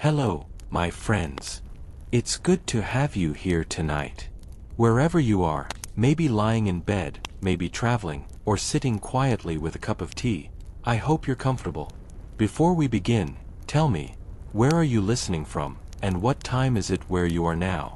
Hello, my friends. It's good to have you here tonight. Wherever you are, maybe lying in bed, maybe traveling, or sitting quietly with a cup of tea, I hope you're comfortable. Before we begin, tell me, where are you listening from, and what time is it where you are now?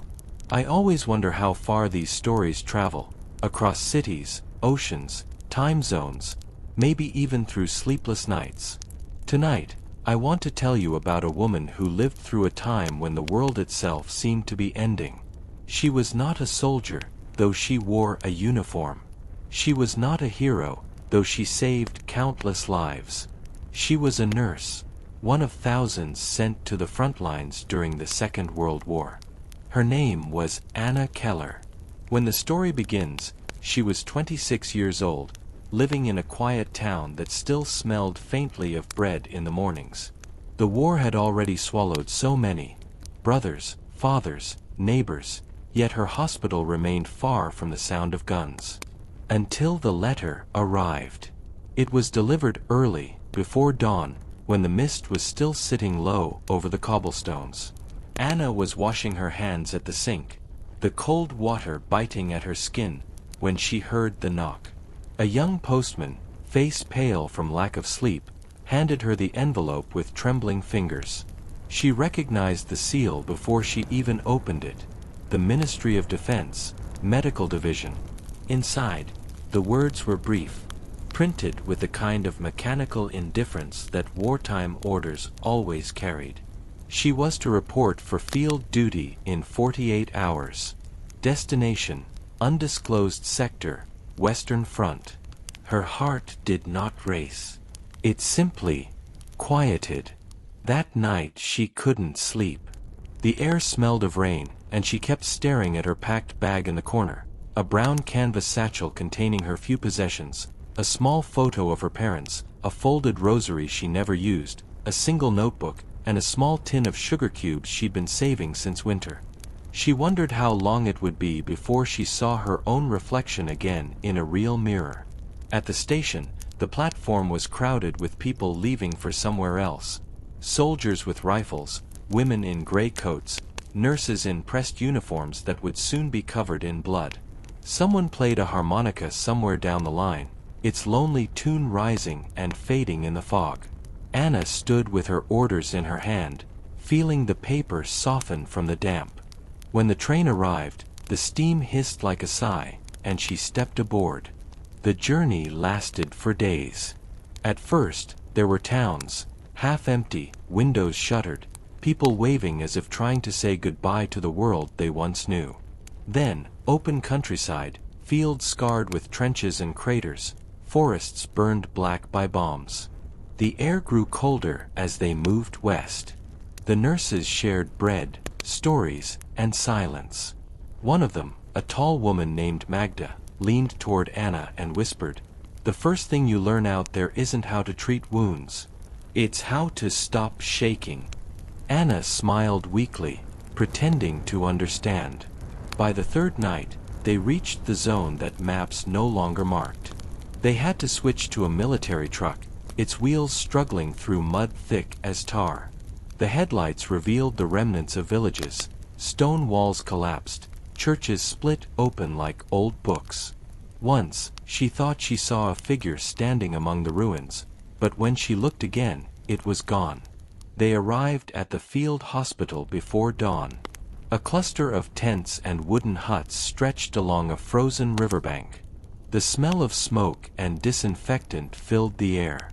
I always wonder how far these stories travel, across cities, oceans, time zones, maybe even through sleepless nights. Tonight, I want to tell you about a woman who lived through a time when the world itself seemed to be ending. She was not a soldier, though she wore a uniform. She was not a hero, though she saved countless lives. She was a nurse, one of thousands sent to the front lines during the Second World War. Her name was Anna Keller. When the story begins, she was 26 years old, living in a quiet town that still smelled faintly of bread in the mornings. The war had already swallowed so many brothers, fathers, neighbors, yet her hospital remained far from the sound of guns. Until the letter arrived. It was delivered early, before dawn, when the mist was still sitting low over the cobblestones. Anna was washing her hands at the sink, the cold water biting at her skin, when she heard the knock. A young postman, face pale from lack of sleep, handed her the envelope with trembling fingers. She recognized the seal before she even opened it. The Ministry of Defense, Medical Division. Inside, the words were brief, printed with the kind of mechanical indifference that wartime orders always carried. She was to report for field duty in 48 hours. Destination, undisclosed sector, Western Front. Her heart did not race. It simply quieted. That night she couldn't sleep. The air smelled of rain, and she kept staring at her packed bag in the corner, a brown canvas satchel containing her few possessions, a small photo of her parents, a folded rosary she never used, a single notebook, and a small tin of sugar cubes she'd been saving since winter. She wondered how long it would be before she saw her own reflection again in a real mirror. At the station, the platform was crowded with people leaving for somewhere else. Soldiers with rifles, women in gray coats, nurses in pressed uniforms that would soon be covered in blood. Someone played a harmonica somewhere down the line, its lonely tune rising and fading in the fog. Anna stood with her orders in her hand, feeling the paper soften from the damp. When the train arrived, the steam hissed like a sigh, and she stepped aboard. The journey lasted for days. At first, there were towns, half empty, windows shuttered, people waving as if trying to say goodbye to the world they once knew. Then, open countryside, fields scarred with trenches and craters, forests burned black by bombs. The air grew colder as they moved west. The nurses shared bread, stories, and silence. One of them, a tall woman named Magda, leaned toward Anna and whispered, "The first thing you learn out there isn't how to treat wounds. It's how to stop shaking." Anna smiled weakly, pretending to understand. By the third night, they reached the zone that maps no longer marked. They had to switch to a military truck, its wheels struggling through mud thick as tar. The headlights revealed the remnants of villages, stone walls collapsed, churches split open like old books. Once, she thought she saw a figure standing among the ruins, but when she looked again, it was gone. They arrived at the field hospital before dawn. A cluster of tents and wooden huts stretched along a frozen riverbank. The smell of smoke and disinfectant filled the air.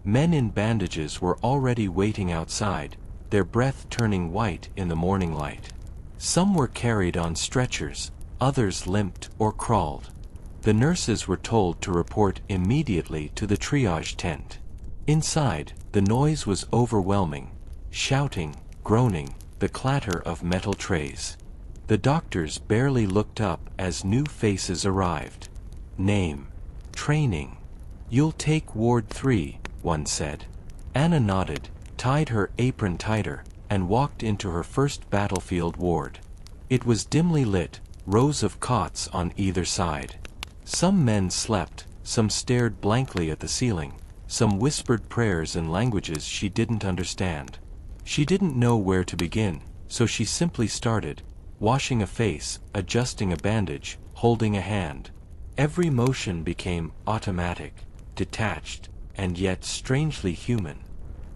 Men in bandages were already waiting outside, their breath turning white in the morning light. Some were carried on stretchers, others limped or crawled. The nurses were told to report immediately to the triage tent. Inside, the noise was overwhelming, shouting, groaning, the clatter of metal trays. The doctors barely looked up as new faces arrived. Name. Training. "You'll take Ward 3, one said. Anna nodded, tied her apron tighter, and walked into her first battlefield ward. It was dimly lit, rows of cots on either side. Some men slept, some stared blankly at the ceiling, some whispered prayers in languages she didn't understand. She didn't know where to begin, so she simply started, washing a face, adjusting a bandage, holding a hand. Every motion became automatic, detached, and yet strangely human.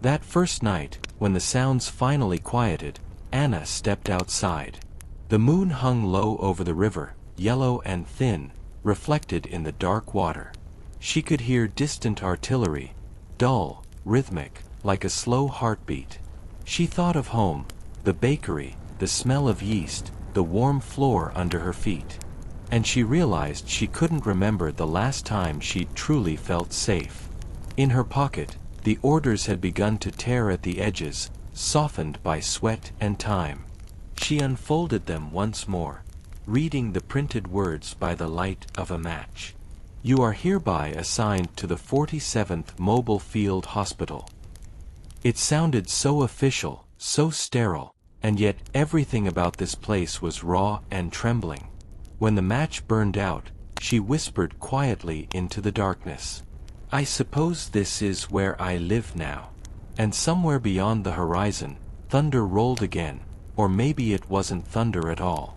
That first night, when the sounds finally quieted, Anna stepped outside. The moon hung low over the river, yellow and thin, reflected in the dark water. She could hear distant artillery, dull, rhythmic, like a slow heartbeat. She thought of home, the bakery, the smell of yeast, the warm floor under her feet. And she realized she couldn't remember the last time she'd truly felt safe. In her pocket, the orders had begun to tear at the edges, softened by sweat and time. She unfolded them once more, reading the printed words by the light of a match. You are hereby assigned to the 47th Mobile Field Hospital. It sounded so official, so sterile, and yet everything about this place was raw and trembling. When the match burned out, she whispered quietly into the darkness. I suppose this is where I live now. And somewhere beyond the horizon, thunder rolled again, or maybe it wasn't thunder at all.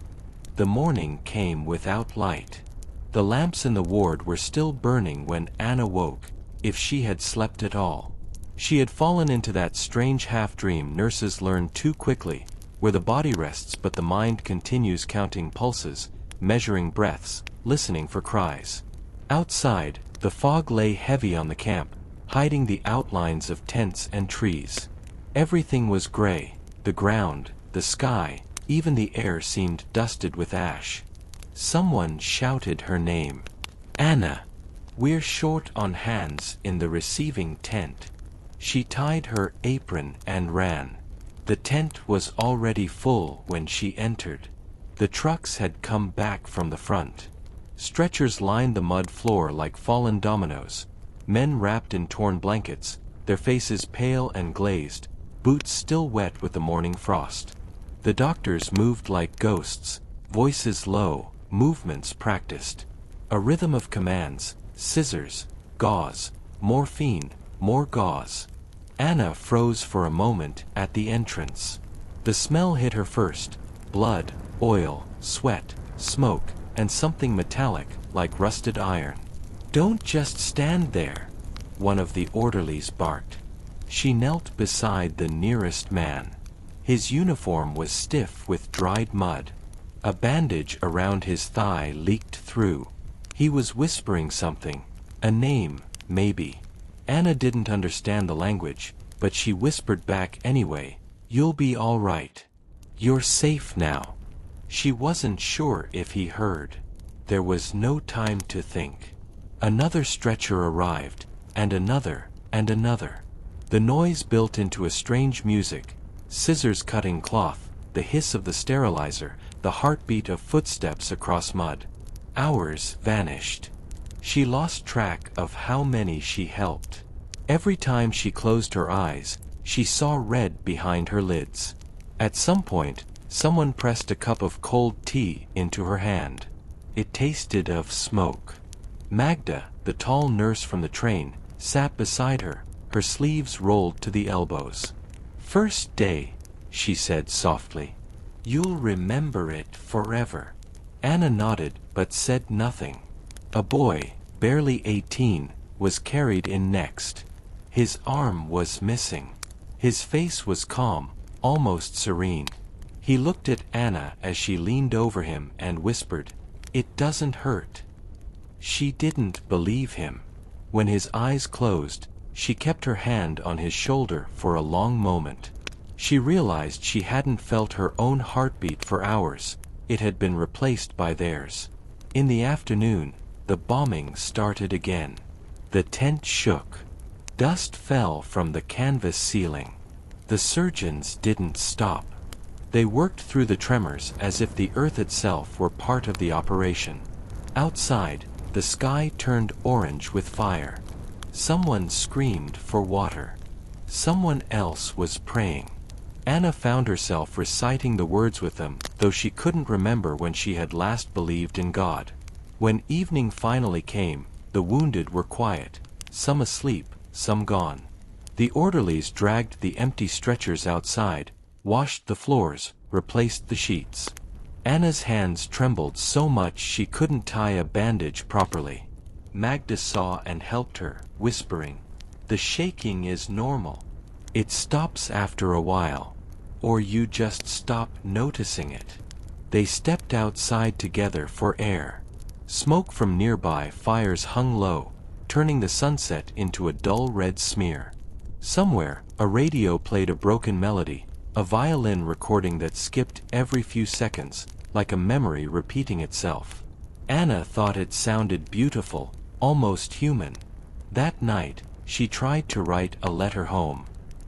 The morning came without light. The lamps in the ward were still burning when Anna woke, if she had slept at all. She had fallen into that strange half-dream nurses learn too quickly, where the body rests but the mind continues counting pulses, measuring breaths, listening for cries. Outside, the fog lay heavy on the camp, hiding the outlines of tents and trees. Everything was gray, the ground, the sky, even the air seemed dusted with ash. Someone shouted her name. Anna! We're short on hands in the receiving tent. She tied her apron and ran. The tent was already full when she entered. The trucks had come back from the front. Stretchers lined the mud floor like fallen dominoes. Men wrapped in torn blankets, their faces pale and glazed, boots still wet with the morning frost. The doctors moved like ghosts, voices low, movements practiced. A rhythm of commands, scissors, gauze, morphine, more gauze. Anna froze for a moment at the entrance. The smell hit her first: blood, oil, sweat, smoke, and something metallic, like rusted iron. Don't just stand there, one of the orderlies barked. She knelt beside the nearest man. His uniform was stiff with dried mud. A bandage around his thigh leaked through. He was whispering something, a name, maybe. Anna didn't understand the language, but she whispered back anyway, "You'll be all right. You're safe now." She wasn't sure if he heard. There was no time to think. Another stretcher arrived, and another, and another. The noise built into a strange music, scissors cutting cloth, the hiss of the sterilizer, the heartbeat of footsteps across mud. Hours vanished. She lost track of how many she helped. Every time she closed her eyes, she saw red behind her lids. At some point, someone pressed a cup of cold tea into her hand. It tasted of smoke. Magda, the tall nurse from the train, sat beside her, her sleeves rolled to the elbows. "First day," she said softly. "You'll remember it forever." Anna nodded, but said nothing. A boy, barely 18, was carried in next. His arm was missing. His face was calm, almost serene. He looked at Anna as she leaned over him and whispered, "It doesn't hurt." She didn't believe him. When his eyes closed, she kept her hand on his shoulder for a long moment. She realized she hadn't felt her own heartbeat for hours. It had been replaced by theirs. In the afternoon, the bombing started again. The tent shook. Dust fell from the canvas ceiling. The surgeons didn't stop. They worked through the tremors as if the earth itself were part of the operation. Outside, the sky turned orange with fire. Someone screamed for water. Someone else was praying. Anna found herself reciting the words with them, though she couldn't remember when she had last believed in God. When evening finally came, the wounded were quiet, some asleep, some gone. The orderlies dragged the empty stretchers outside, washed the floors, replaced the sheets. Anna's hands trembled so much she couldn't tie a bandage properly. Magda saw and helped her, whispering, "The shaking is normal. It stops after a while. Or you just stop noticing it." They stepped outside together for air. Smoke from nearby fires hung low, turning the sunset into a dull red smear. Somewhere, a radio played a broken melody, a violin recording that skipped every few seconds, like a memory repeating itself. Anna thought it sounded beautiful, almost human. That night, she tried to write a letter home.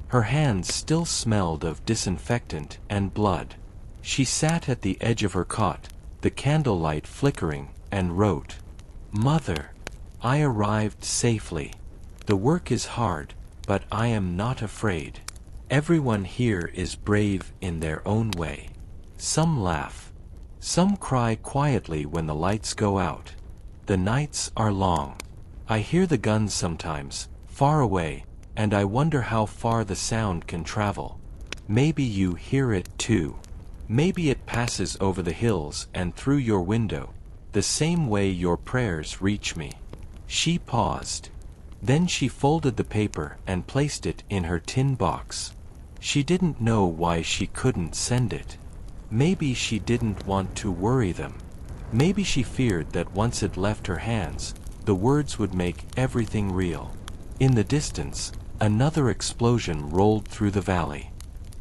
Her hands still smelled of disinfectant and blood. She sat at the edge of her cot, the candlelight flickering, and wrote, "Mother, I arrived safely. The work is hard, but I am not afraid. Everyone here is brave in their own way. Some laugh. Some cry quietly when the lights go out. The nights are long. I hear the guns sometimes, far away, and I wonder how far the sound can travel. Maybe you hear it too. Maybe it passes over the hills and through your window, the same way your prayers reach me." She paused. Then she folded the paper and placed it in her tin box. She didn't know why she couldn't send it. Maybe she didn't want to worry them. Maybe she feared that once it left her hands, the words would make everything real. In the distance, another explosion rolled through the valley.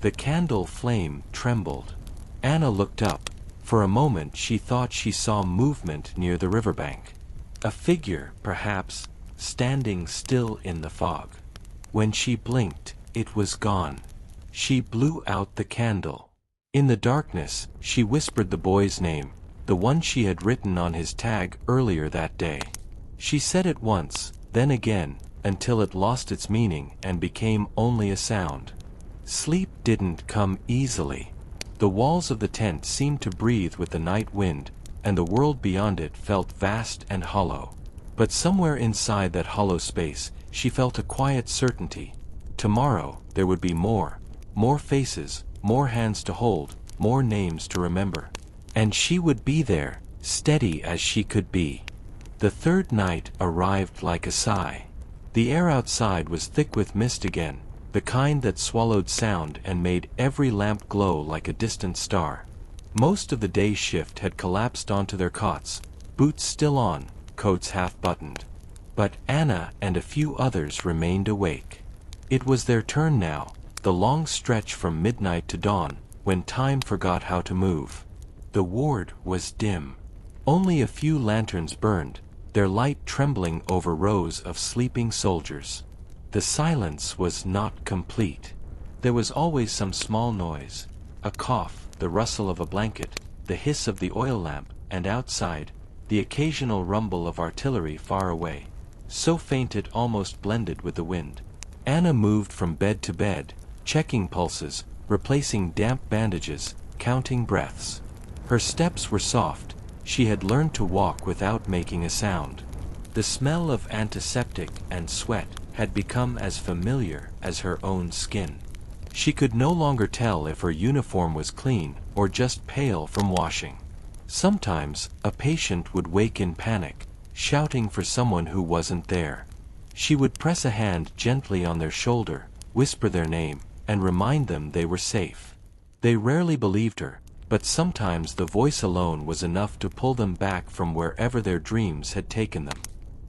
The candle flame trembled. Anna looked up. For a moment she thought she saw movement near the riverbank. A figure, perhaps, standing still in the fog. When she blinked, it was gone. She blew out the candle. In the darkness, she whispered the boy's name, the one she had written on his tag earlier that day. She said it once, then again, until it lost its meaning and became only a sound. Sleep didn't come easily. The walls of the tent seemed to breathe with the night wind, and the world beyond it felt vast and hollow. But somewhere inside that hollow space, she felt a quiet certainty. Tomorrow, there would be more faces, more hands to hold, more names to remember. And she would be there, steady as she could be. The third night arrived like a sigh. The air outside was thick with mist again, the kind that swallowed sound and made every lamp glow like a distant star. Most of the day shift had collapsed onto their cots, boots still on, coats half buttoned. But Anna and a few others remained awake. It was their turn now, the long stretch from midnight to dawn, when time forgot how to move. The ward was dim. Only a few lanterns burned, their light trembling over rows of sleeping soldiers. The silence was not complete. There was always some small noise, a cough, the rustle of a blanket, the hiss of the oil lamp, and outside, the occasional rumble of artillery far away, so faint it almost blended with the wind. Anna moved from bed to bed, checking pulses, replacing damp bandages, counting breaths. Her steps were soft. She had learned to walk without making a sound. The smell of antiseptic and sweat had become as familiar as her own skin. She could no longer tell if her uniform was clean or just pale from washing. Sometimes, a patient would wake in panic, shouting for someone who wasn't there. She would press a hand gently on their shoulder, whisper their name, and remind them they were safe. They rarely believed her, but sometimes the voice alone was enough to pull them back from wherever their dreams had taken them.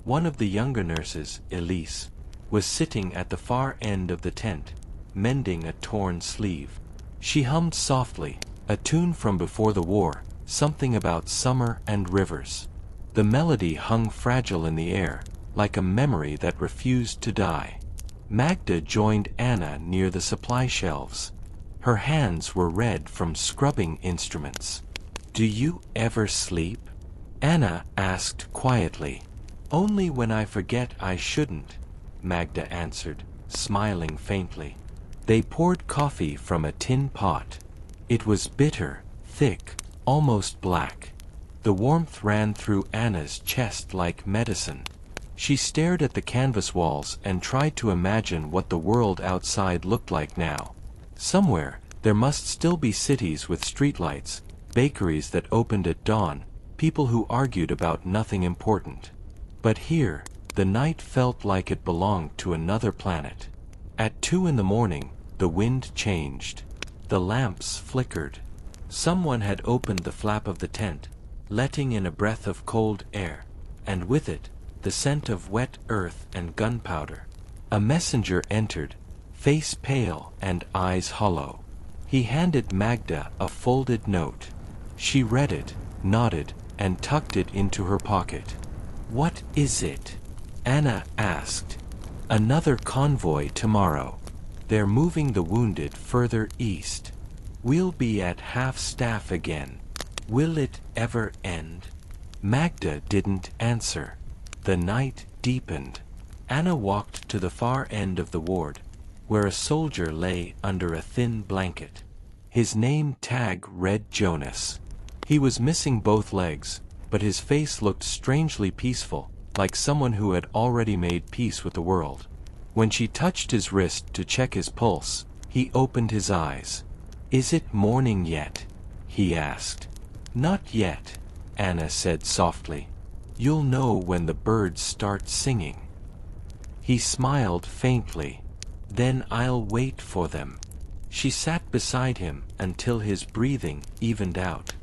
One of the younger nurses, Elise, was sitting at the far end of the tent, mending a torn sleeve. She hummed softly, a tune from before the war, something about summer and rivers. The melody hung fragile in the air, like a memory that refused to die. Magda joined Anna near the supply shelves. Her hands were red from scrubbing instruments. "Do you ever sleep?" Anna asked quietly. "Only when I forget I shouldn't," Magda answered, smiling faintly. They poured coffee from a tin pot. It was bitter, thick, almost black. The warmth ran through Anna's chest like medicine. She stared at the canvas walls and tried to imagine what the world outside looked like now. Somewhere, there must still be cities with streetlights, bakeries that opened at dawn, people who argued about nothing important. But here, the night felt like it belonged to another planet. At 2 in the morning, the wind changed. The lamps flickered. Someone had opened the flap of the tent, letting in a breath of cold air, and with it, the scent of wet earth and gunpowder. A messenger entered, face pale and eyes hollow. He handed Magda a folded note. She read it, nodded, and tucked it into her pocket. "What is it?" Anna asked. "Another convoy tomorrow. They're moving the wounded further east. We'll be at half-staff again. Will it ever end?" Magda didn't answer. The night deepened. Anna walked to the far end of the ward, where a soldier lay under a thin blanket. His name tag read Jonas. He was missing both legs, but his face looked strangely peaceful, like someone who had already made peace with the world. When she touched his wrist to check his pulse, he opened his eyes. "Is it morning yet?" he asked. "Not yet," Anna said softly. "You'll know when the birds start singing." He smiled faintly. "Then I'll wait for them." She sat beside him until his breathing evened out.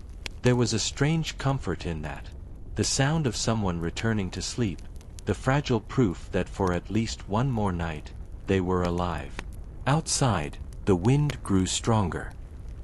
There was a strange comfort in that. The sound of someone returning to sleep, the fragile proof that for at least one more night, they were alive. Outside, the wind grew stronger.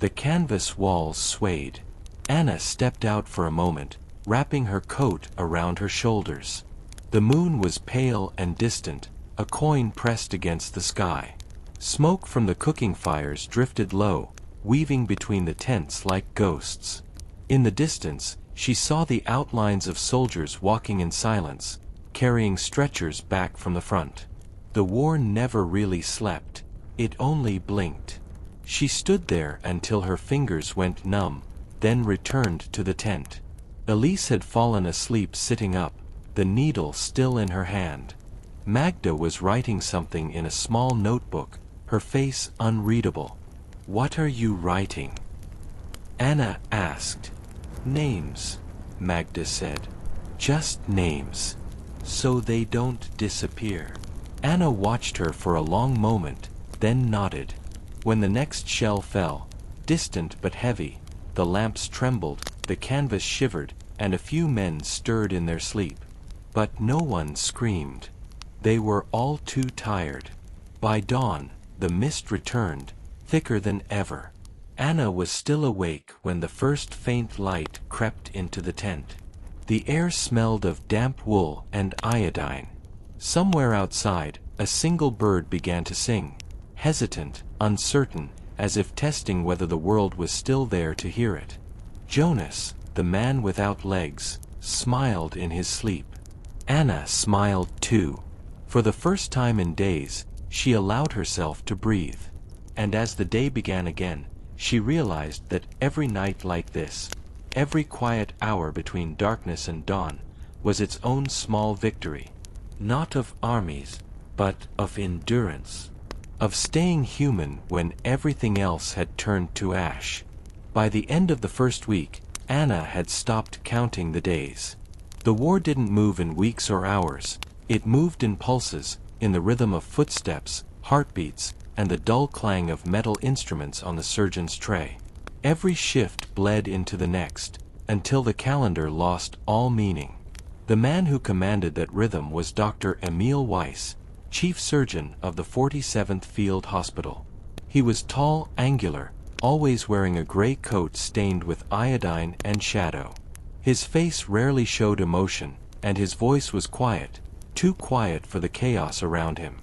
The canvas walls swayed. Anna stepped out for a moment, wrapping her coat around her shoulders. The moon was pale and distant, a coin pressed against the sky. Smoke from the cooking fires drifted low, weaving between the tents like ghosts. In the distance, she saw the outlines of soldiers walking in silence, carrying stretchers back from the front. The war never really slept, it only blinked. She stood there until her fingers went numb, then returned to the tent. Elise had fallen asleep sitting up, the needle still in her hand. Magda was writing something in a small notebook, her face unreadable. "What are you writing?" Anna asked. "Names," Magda said. "Just names. So they don't disappear." Anna watched her for a long moment, then nodded. When the next shell fell, distant but heavy, the lamps trembled, the canvas shivered, and a few men stirred in their sleep. But no one screamed. They were all too tired. By dawn, the mist returned, thicker than ever. Anna was still awake when the first faint light crept into the tent. The air smelled of damp wool and iodine. Somewhere outside, a single bird began to sing, hesitant, uncertain, as if testing whether the world was still there to hear it. Jonas, the man without legs, smiled in his sleep. Anna smiled too. For the first time in days, she allowed herself to breathe. And as the day began again, she realized that every night like this, every quiet hour between darkness and dawn, was its own small victory. Not of armies, but of endurance. Of staying human when everything else had turned to ash. By the end of the first week, Anna had stopped counting the days. The war didn't move in weeks or hours. It moved in pulses, in the rhythm of footsteps, heartbeats, and the dull clang of metal instruments on the surgeon's tray. Every shift bled into the next, until the calendar lost all meaning. The man who commanded that rhythm was Dr. Emil Weiss, chief surgeon of the 47th Field Hospital. He was tall, angular, always wearing a gray coat stained with iodine and shadow. His face rarely showed emotion, and his voice was quiet, too quiet for the chaos around him.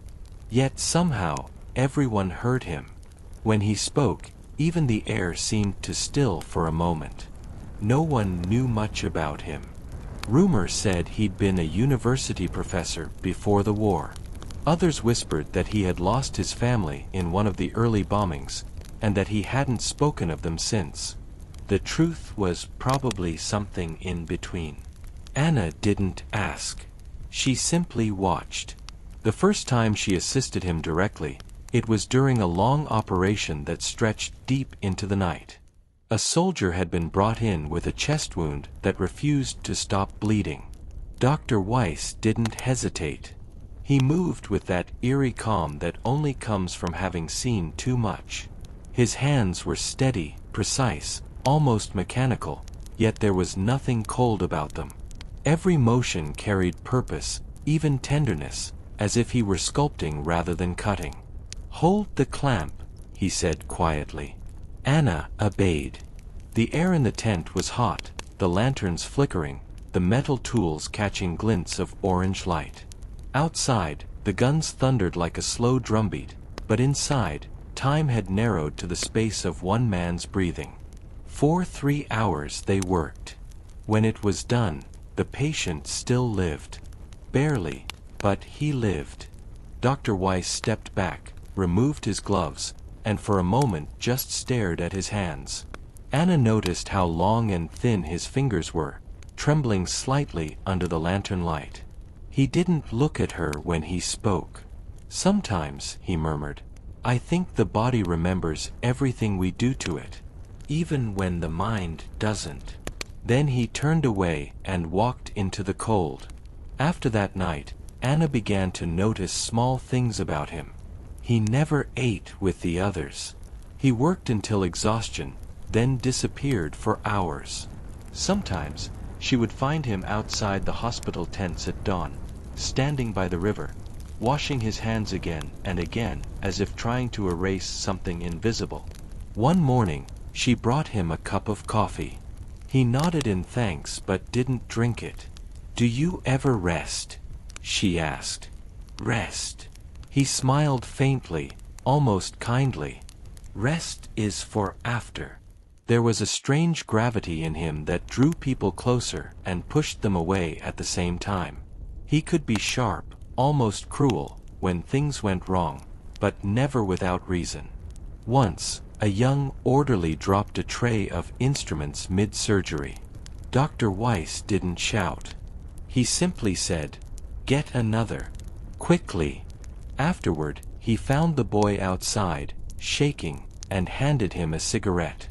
Yet somehow, everyone heard him. When he spoke, even the air seemed to still for a moment. No one knew much about him. Rumor said he'd been a university professor before the war. Others whispered that he had lost his family in one of the early bombings, and that he hadn't spoken of them since. The truth was probably something in between. Anna didn't ask. She simply watched. The first time she assisted him directly, it was during a long operation that stretched deep into the night. A soldier had been brought in with a chest wound that refused to stop bleeding. Dr. Weiss didn't hesitate. He moved with that eerie calm that only comes from having seen too much. His hands were steady, precise, almost mechanical, yet there was nothing cold about them. Every motion carried purpose, even tenderness, as if he were sculpting rather than cutting. "Hold the clamp," he said quietly. Anna obeyed. The air in the tent was hot, the lanterns flickering, the metal tools catching glints of orange light. Outside, the guns thundered like a slow drumbeat, but inside, time had narrowed to the space of one man's breathing. For 3 hours they worked. When it was done, the patient still lived. Barely, but he lived. Dr. Weiss stepped back, removed his gloves, and for a moment just stared at his hands. Anna noticed how long and thin his fingers were, trembling slightly under the lantern light. He didn't look at her when he spoke. "Sometimes," he murmured, "I think the body remembers everything we do to it, even when the mind doesn't." Then he turned away and walked into the cold. After that night, Anna began to notice small things about him. He never ate with the others. He worked until exhaustion, then disappeared for hours. Sometimes, she would find him outside the hospital tents at dawn, standing by the river, washing his hands again and again as if trying to erase something invisible. One morning, she brought him a cup of coffee. He nodded in thanks but didn't drink it. "Do you ever rest?" she asked. "Rest?" He smiled faintly, almost kindly. "Rest is for after." There was a strange gravity in him that drew people closer and pushed them away at the same time. He could be sharp, almost cruel, when things went wrong, but never without reason. Once, a young orderly dropped a tray of instruments mid-surgery. Dr. Weiss didn't shout. He simply said, "Get another. Quickly." Afterward, he found the boy outside, shaking, and handed him a cigarette.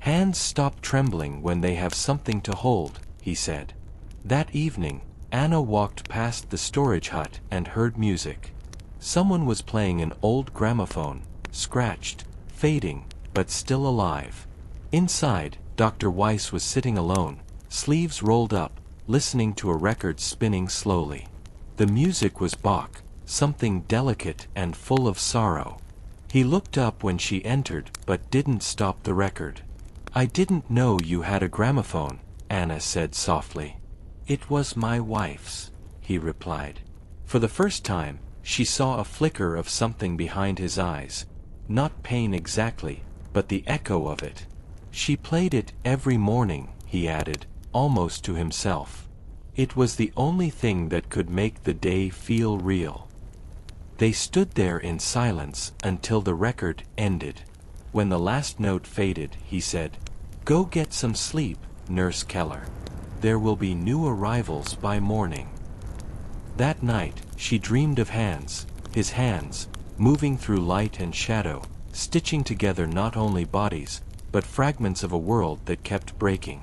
"Hands stop trembling when they have something to hold," he said. That evening, Anna walked past the storage hut and heard music. Someone was playing an old gramophone, scratched, fading, but still alive. Inside, Dr. Weiss was sitting alone, sleeves rolled up, listening to a record spinning slowly. The music was Bach, something delicate and full of sorrow. He looked up when she entered but didn't stop the record. "I didn't know you had a gramophone," Anna said softly. "It was my wife's," he replied. For the first time, she saw a flicker of something behind his eyes. Not pain exactly, but the echo of it. "She played it every morning," he added, almost to himself. It was the only thing that could make the day feel real. They stood there in silence until the record ended. When the last note faded, he said, "Go get some sleep, Nurse Keller. There will be new arrivals by morning." That night, she dreamed of hands, his hands, moving through light and shadow, stitching together not only bodies, but fragments of a world that kept breaking.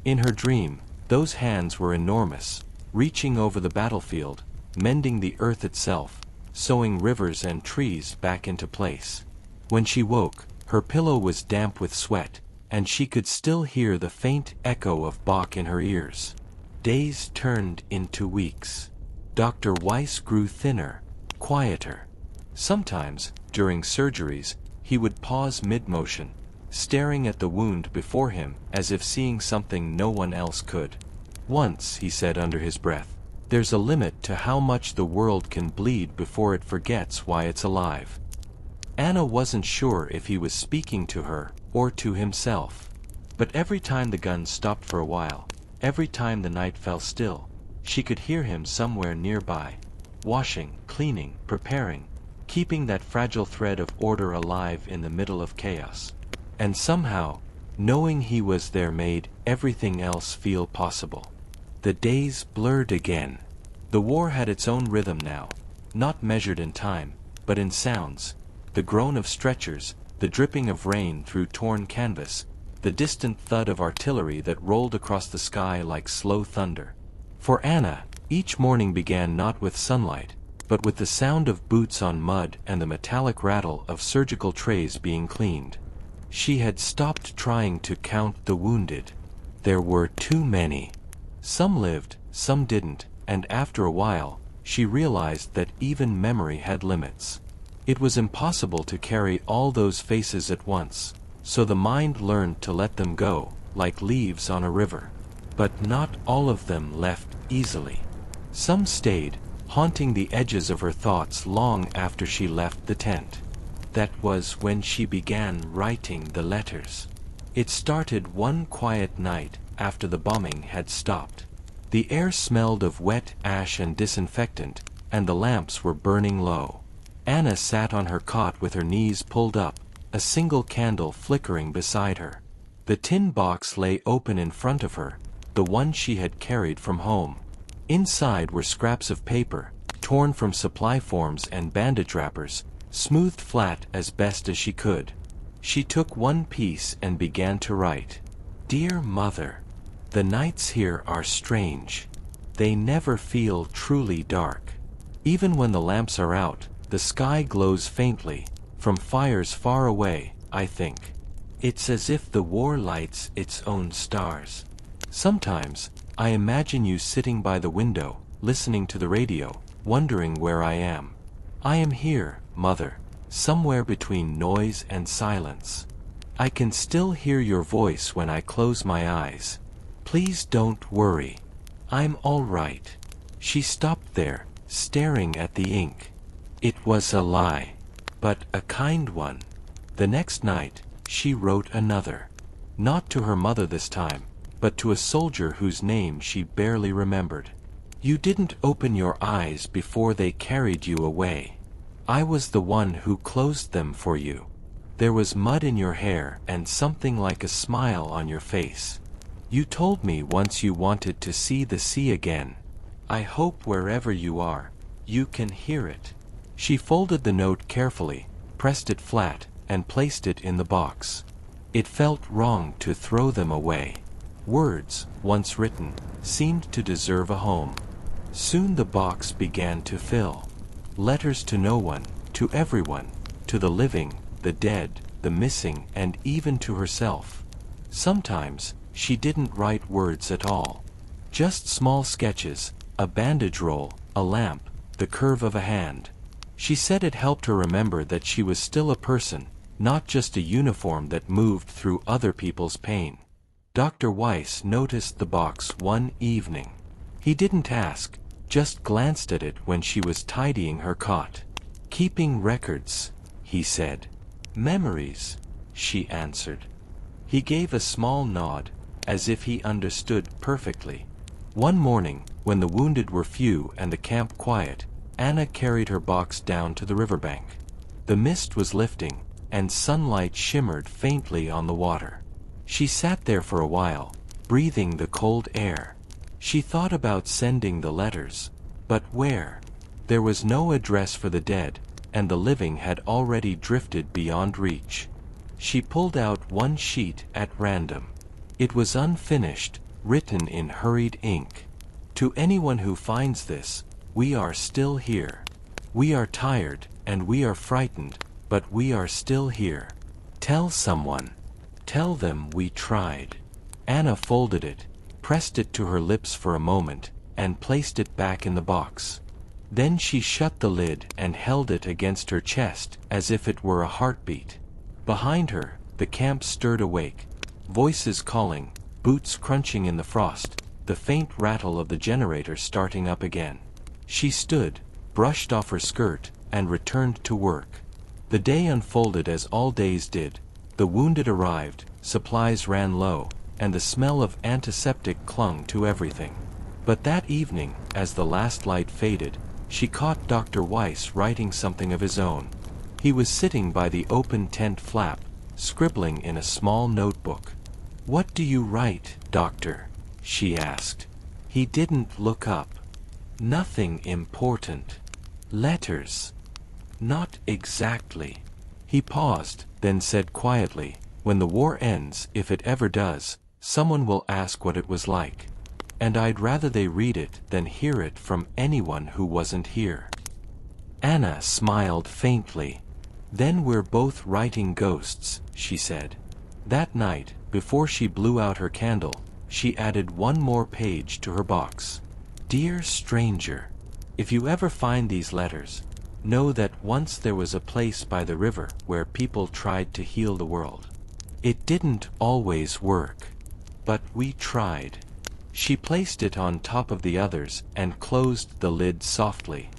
In her dream, those hands were enormous, reaching over the battlefield, mending the earth itself, sewing rivers and trees back into place. When she woke, her pillow was damp with sweat, and she could still hear the faint echo of Bach in her ears. Days turned into weeks. Dr. Weiss grew thinner, quieter. Sometimes, during surgeries, he would pause mid-motion, staring at the wound before him as if seeing something no one else could. Once, he said under his breath, "There's a limit to how much the world can bleed before it forgets why it's alive." Anna wasn't sure if he was speaking to her or to himself. But every time the gun stopped for a while, every time the night fell still, she could hear him somewhere nearby, washing, cleaning, preparing, keeping that fragile thread of order alive in the middle of chaos. And somehow, knowing he was there made everything else feel possible. The days blurred again. The war had its own rhythm now, not measured in time, but in sounds, the groan of stretchers, the dripping of rain through torn canvas, the distant thud of artillery that rolled across the sky like slow thunder. For Anna, each morning began not with sunlight, but with the sound of boots on mud and the metallic rattle of surgical trays being cleaned. She had stopped trying to count the wounded. There were too many. Some lived, some didn't, and after a while, she realized that even memory had limits. It was impossible to carry all those faces at once, so the mind learned to let them go, like leaves on a river. But not all of them left easily. Some stayed, haunting the edges of her thoughts long after she left the tent. That was when she began writing the letters. It started one quiet night after the bombing had stopped. The air smelled of wet ash and disinfectant, and the lamps were burning low. Anna sat on her cot with her knees pulled up, a single candle flickering beside her. The tin box lay open in front of her, the one she had carried from home. Inside were scraps of paper, torn from supply forms and bandage wrappers, smoothed flat as best as she could. She took one piece and began to write. Dear Mother, the nights here are strange. They never feel truly dark. Even when the lamps are out, the sky glows faintly, from fires far away, I think. It's as if the war lights its own stars. Sometimes, I imagine you sitting by the window, listening to the radio, wondering where I am. I am here, Mother, somewhere between noise and silence. I can still hear your voice when I close my eyes. Please don't worry. I'm all right. She stopped there, staring at the ink. It was a lie, but a kind one. The next night, she wrote another. Not to her mother this time, but to a soldier whose name she barely remembered. You didn't open your eyes before they carried you away. I was the one who closed them for you. There was mud in your hair and something like a smile on your face. You told me once you wanted to see the sea again. I hope wherever you are, you can hear it. She folded the note carefully, pressed it flat, and placed it in the box. It felt wrong to throw them away. Words, once written, seemed to deserve a home. Soon the box began to fill. Letters to no one, to everyone, to the living, the dead, the missing, and even to herself. Sometimes, she didn't write words at all. Just small sketches, a bandage roll, a lamp, the curve of a hand. She said it helped her remember that she was still a person, not just a uniform that moved through other people's pain. Dr. Weiss noticed the box one evening. He didn't ask, just glanced at it when she was tidying her cot. Keeping records, he said. Memories, she answered. He gave a small nod, as if he understood perfectly. One morning, when the wounded were few and the camp quiet, Anna carried her box down to the riverbank. The mist was lifting, and sunlight shimmered faintly on the water. She sat there for a while, breathing the cold air. She thought about sending the letters, but where? There was no address for the dead, and the living had already drifted beyond reach. She pulled out one sheet at random. It was unfinished, written in hurried ink. To anyone who finds this, we are still here. We are tired, and we are frightened, but we are still here. Tell someone. Tell them we tried. Anna folded it, pressed it to her lips for a moment, and placed it back in the box. Then she shut the lid and held it against her chest as if it were a heartbeat. Behind her, the camp stirred awake. Voices calling, boots crunching in the frost, the faint rattle of the generator starting up again. She stood, brushed off her skirt, and returned to work. The day unfolded as all days did. The wounded arrived, supplies ran low, and the smell of antiseptic clung to everything. But that evening, as the last light faded, she caught Dr. Weiss writing something of his own. He was sitting by the open tent flap, scribbling in a small notebook. "What do you write, Doctor?" she asked. He didn't look up. Nothing important. Letters. Not exactly. He paused, then said quietly, when the war ends, if it ever does, someone will ask what it was like. And I'd rather they read it than hear it from anyone who wasn't here. Anna smiled faintly. Then we're both writing ghosts, she said. That night, before she blew out her candle, she added one more page to her box. Dear stranger, if you ever find these letters, know that once there was a place by the river where people tried to heal the world. It didn't always work, but we tried. She placed it on top of the others and closed the lid softly.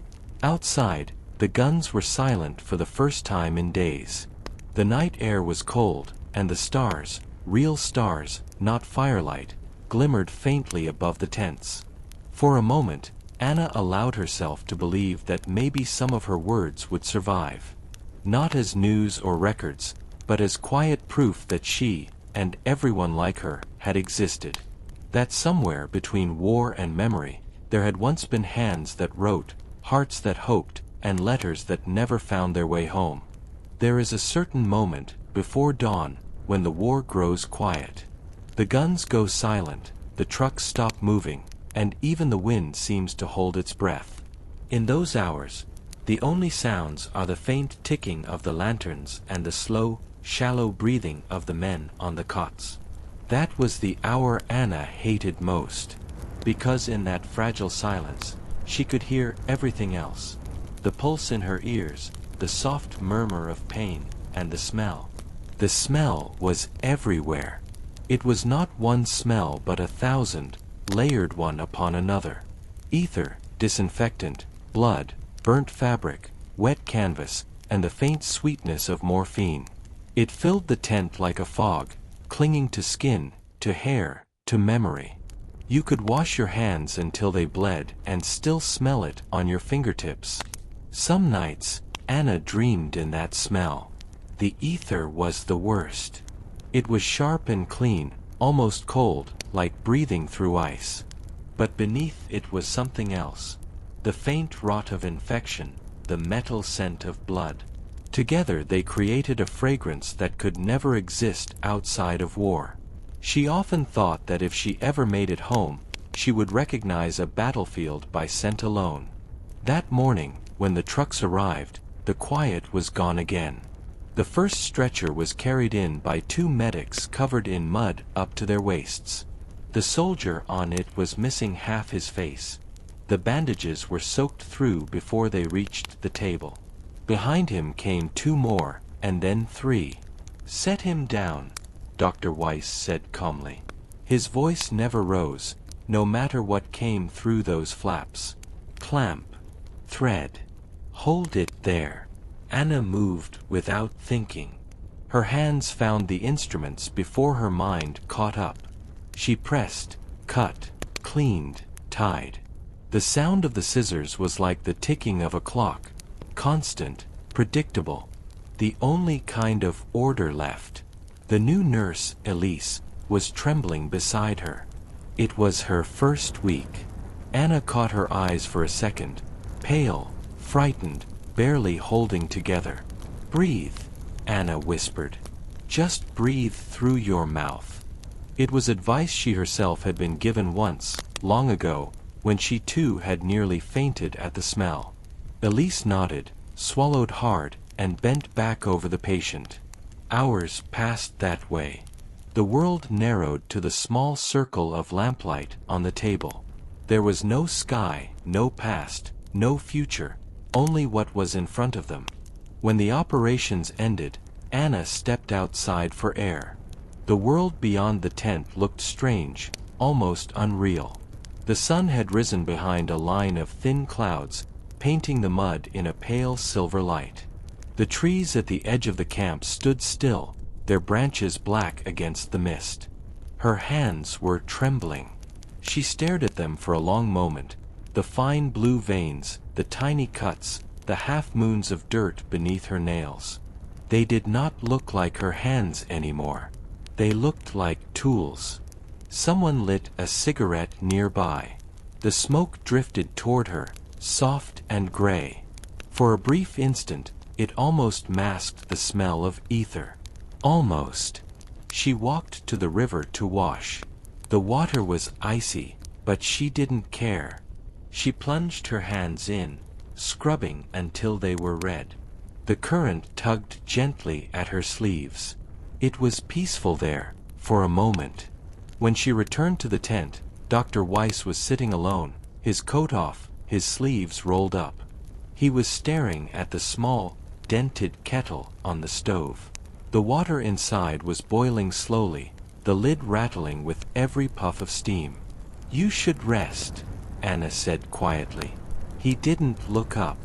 Outside, the guns were silent for the first time in days. The night air was cold, and the stars, real stars, not firelight, glimmered faintly above the tents. For a moment, Anna allowed herself to believe that maybe some of her words would survive. Not as news or records, but as quiet proof that she, and everyone like her, had existed. That somewhere between war and memory, there had once been hands that wrote, hearts that hoped, and letters that never found their way home. There is a certain moment, before dawn, when the war grows quiet. The guns go silent, the trucks stop moving, and even the wind seems to hold its breath. In those hours, the only sounds are the faint ticking of the lanterns and the slow, shallow breathing of the men on the cots. That was the hour Anna hated most, because in that fragile silence, she could hear everything else. The pulse in her ears, the soft murmur of pain, and the smell. The smell was everywhere. It was not one smell but 1,000, layered one upon another. Ether, disinfectant, blood, burnt fabric, wet canvas, and the faint sweetness of morphine. It filled the tent like a fog, clinging to skin, to hair, to memory. You could wash your hands until they bled and still smell it on your fingertips. Some nights, Anna dreamed in that smell. The ether was the worst. It was sharp and clean, almost cold, like breathing through ice. But beneath it was something else. The faint rot of infection, the metal scent of blood. Together they created a fragrance that could never exist outside of war. She often thought that if she ever made it home, she would recognize a battlefield by scent alone. That morning, when the trucks arrived, the quiet was gone again. The first stretcher was carried in by 2 medics covered in mud up to their waists. The soldier on it was missing half his face. The bandages were soaked through before they reached the table. Behind him came 2 more, and then 3. Set him down, Dr. Weiss said calmly. His voice never rose, no matter what came through those flaps. Clamp. Thread. Hold it there. Anna moved without thinking. Her hands found the instruments before her mind caught up. She pressed, cut, cleaned, tied. The sound of the scissors was like the ticking of a clock, constant, predictable, the only kind of order left. The new nurse, Elise, was trembling beside her. It was her first week. Anna caught her eyes for a second, pale, frightened, barely holding together. Breathe, Anna whispered. Just breathe through your mouth. It was advice she herself had been given once, long ago, when she too had nearly fainted at the smell. Elise nodded, swallowed hard, and bent back over the patient. Hours passed that way. The world narrowed to the small circle of lamplight on the table. There was no sky, no past, no future, only what was in front of them. When the operations ended, Anna stepped outside for air. The world beyond the tent looked strange, almost unreal. The sun had risen behind a line of thin clouds, painting the mud in a pale silver light. The trees at the edge of the camp stood still, their branches black against the mist. Her hands were trembling. She stared at them for a long moment, the fine blue veins, the tiny cuts, the half-moons of dirt beneath her nails. They did not look like her hands anymore. They looked like tools. Someone lit a cigarette nearby. The smoke drifted toward her, soft and gray. For a brief instant, it almost masked the smell of ether. Almost. She walked to the river to wash. The water was icy, but she didn't care. She plunged her hands in, scrubbing until they were red. The current tugged gently at her sleeves. It was peaceful there, for a moment. When she returned to the tent, Dr. Weiss was sitting alone, his coat off, his sleeves rolled up. He was staring at the small, dented kettle on the stove. The water inside was boiling slowly, the lid rattling with every puff of steam. "You should rest," Anna said quietly. He didn't look up.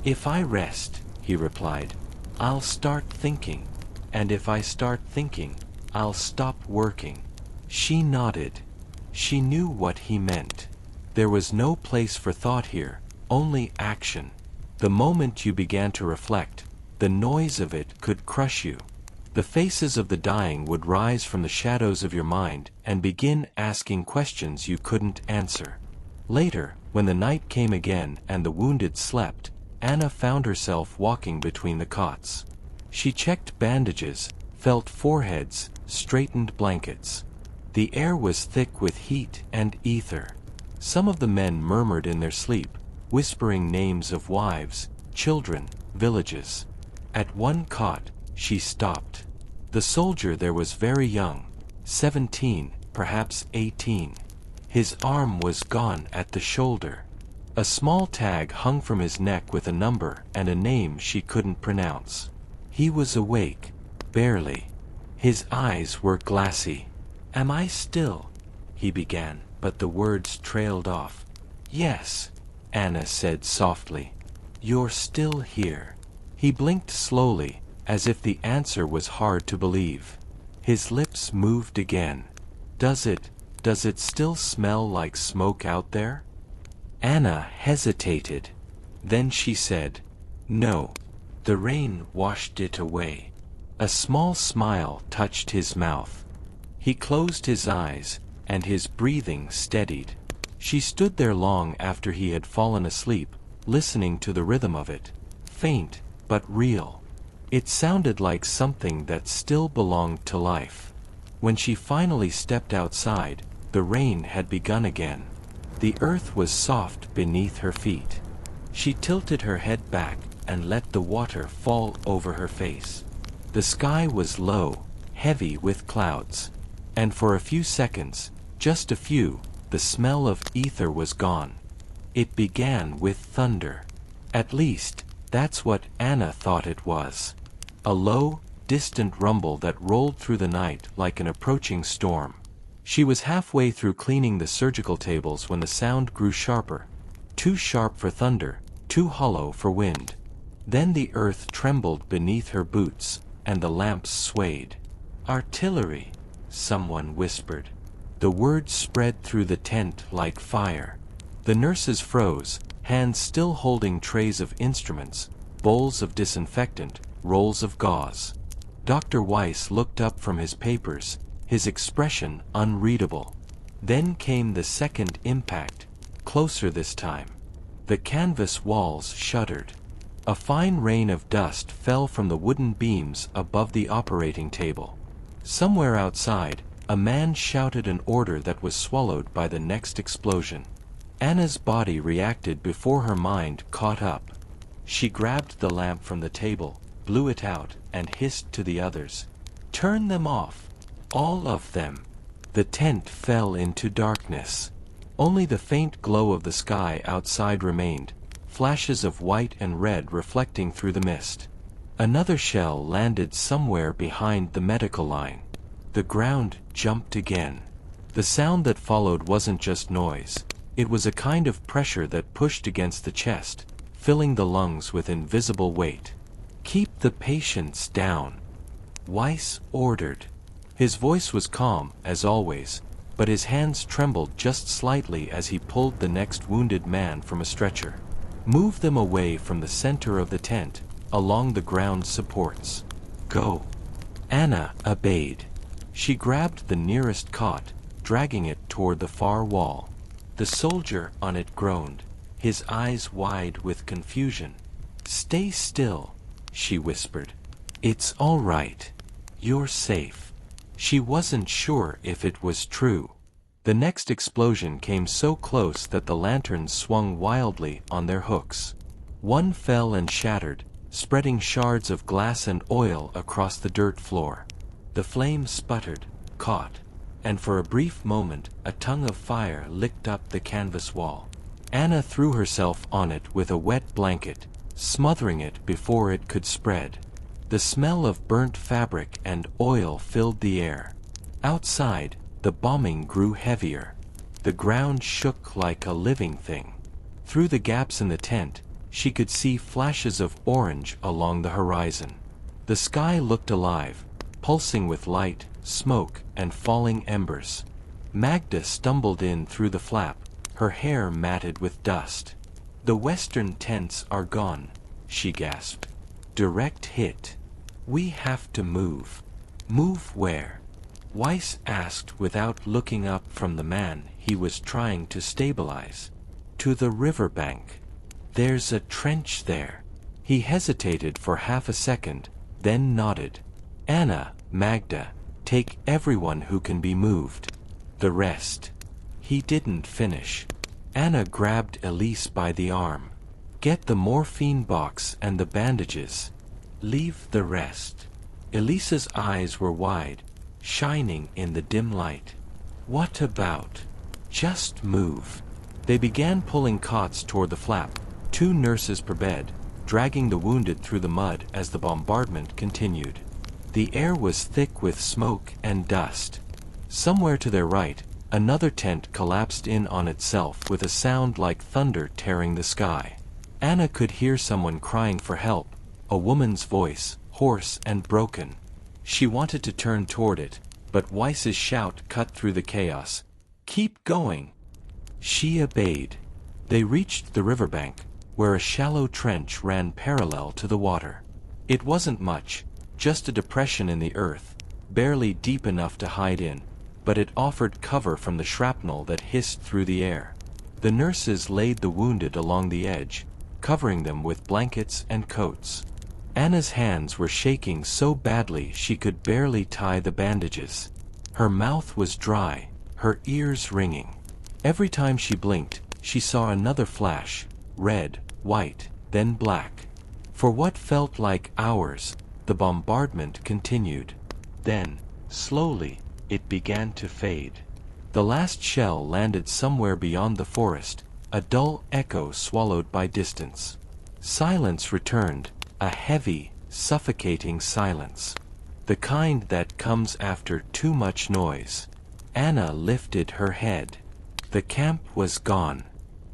"If I rest," he replied, "I'll start thinking. And if I start thinking, I'll stop working." She nodded. She knew what he meant. There was no place for thought here, only action. The moment you began to reflect, the noise of it could crush you. The faces of the dying would rise from the shadows of your mind and begin asking questions you couldn't answer. Later, when the night came again and the wounded slept, Anna found herself walking between the cots. She checked bandages, felt foreheads, straightened blankets. The air was thick with heat and ether. Some of the men murmured in their sleep, whispering names of wives, children, villages. At one cot, she stopped. The soldier there was very young, 17, perhaps 18. His arm was gone at the shoulder. A small tag hung from his neck with a number and a name she couldn't pronounce. He was awake, barely. His eyes were glassy. "Am I still?" he began, but the words trailed off. "Yes," Anna said softly. "You're still here." He blinked slowly, as if the answer was hard to believe. His lips moved again. Does it still smell like smoke out there?" Anna hesitated. Then she said, "No. The rain washed it away." A small smile touched his mouth. He closed his eyes, and his breathing steadied. She stood there long after he had fallen asleep, listening to the rhythm of it, faint but real. It sounded like something that still belonged to life. When she finally stepped outside, the rain had begun again. The earth was soft beneath her feet. She tilted her head back and let the water fall over her face. The sky was low, heavy with clouds. And for a few seconds, just a few, the smell of ether was gone. It began with thunder. At least, that's what Anna thought it was. A low, distant rumble that rolled through the night like an approaching storm. She was halfway through cleaning the surgical tables when the sound grew sharper. Too sharp for thunder, too hollow for wind. Then the earth trembled beneath her boots, and the lamps swayed. "Artillery," someone whispered. The words spread through the tent like fire. The nurses froze, hands still holding trays of instruments, bowls of disinfectant, rolls of gauze. Dr. Weiss looked up from his papers, his expression unreadable. Then came the second impact, closer this time. The canvas walls shuddered. A fine rain of dust fell from the wooden beams above the operating table. Somewhere outside, a man shouted an order that was swallowed by the next explosion. Anna's body reacted before her mind caught up. She grabbed the lamp from the table, blew it out, and hissed to the others, "Turn them off! All of them!" The tent fell into darkness. Only the faint glow of the sky outside remained, flashes of white and red reflecting through the mist. Another shell landed somewhere behind the medical line. The ground jumped again. The sound that followed wasn't just noise. It was a kind of pressure that pushed against the chest, filling the lungs with invisible weight. "Keep the patients down," Weiss ordered. His voice was calm, as always, but his hands trembled just slightly as he pulled the next wounded man from a stretcher. "Move them away from the center of the tent, along the ground supports. Go." Anna obeyed. She grabbed the nearest cot, dragging it toward the far wall. The soldier on it groaned, his eyes wide with confusion. "Stay still," she whispered. "It's all right. You're safe." She wasn't sure if it was true. The next explosion came so close that the lanterns swung wildly on their hooks. One fell and shattered, spreading shards of glass and oil across the dirt floor. The flame sputtered, caught, and for a brief moment a tongue of fire licked up the canvas wall. Anna threw herself on it with a wet blanket, smothering it before it could spread. The smell of burnt fabric and oil filled the air. Outside, the bombing grew heavier. The ground shook like a living thing. Through the gaps in the tent, she could see flashes of orange along the horizon. The sky looked alive, pulsing with light, smoke, and falling embers. Magda stumbled in through the flap, her hair matted with dust. "The western tents are gone," she gasped. "Direct hit. We have to move." "Move where?" Weiss asked without looking up from the man he was trying to stabilize. "To the riverbank. There's a trench there." He hesitated for half a second, then nodded. "Anna, Magda, take everyone who can be moved. The rest." He didn't finish. Anna grabbed Elise by the arm. "Get the morphine box and the bandages. Leave the rest." Elise's eyes were wide, shining in the dim light. "What about? Just move." They began pulling cots toward the flap, 2 nurses per bed, dragging the wounded through the mud as the bombardment continued. The air was thick with smoke and dust. Somewhere to their right, another tent collapsed in on itself with a sound like thunder tearing the sky. Anna could hear someone crying for help, a woman's voice, hoarse and broken. She wanted to turn toward it, but Weiss's shout cut through the chaos. "Keep going!" She obeyed. They reached the riverbank, where a shallow trench ran parallel to the water. It wasn't much, just a depression in the earth, barely deep enough to hide in, but it offered cover from the shrapnel that hissed through the air. The nurses laid the wounded along the edge, covering them with blankets and coats. Anna's hands were shaking so badly she could barely tie the bandages. Her mouth was dry, her ears ringing. Every time she blinked, she saw another flash, red, white, then black. For what felt like hours, the bombardment continued. Then, slowly, it began to fade. The last shell landed somewhere beyond the forest, a dull echo swallowed by distance. Silence returned, a heavy, suffocating silence. The kind that comes after too much noise. Anna lifted her head. The camp was gone.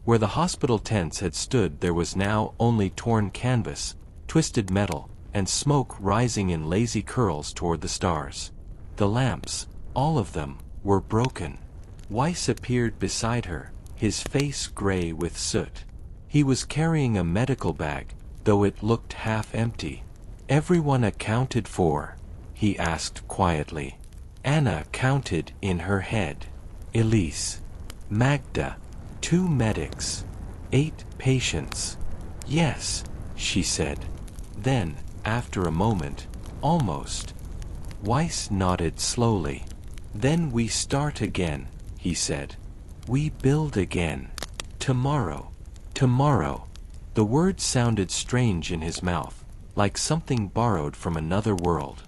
Where the hospital tents had stood there was now only torn canvas, twisted metal, and smoke rising in lazy curls toward the stars. The lamps, all of them, were broken. Weiss appeared beside her, his face gray with soot. He was carrying a medical bag, though it looked half empty. "Everyone accounted for?" he asked quietly. Anna counted in her head. Elise. Magda. 2 medics. 8 patients. "Yes," she said. Then, after a moment, almost. Weiss nodded slowly. "Then we start again," he said. "We build again. Tomorrow. Tomorrow." The words sounded strange in his mouth, like something borrowed from another world.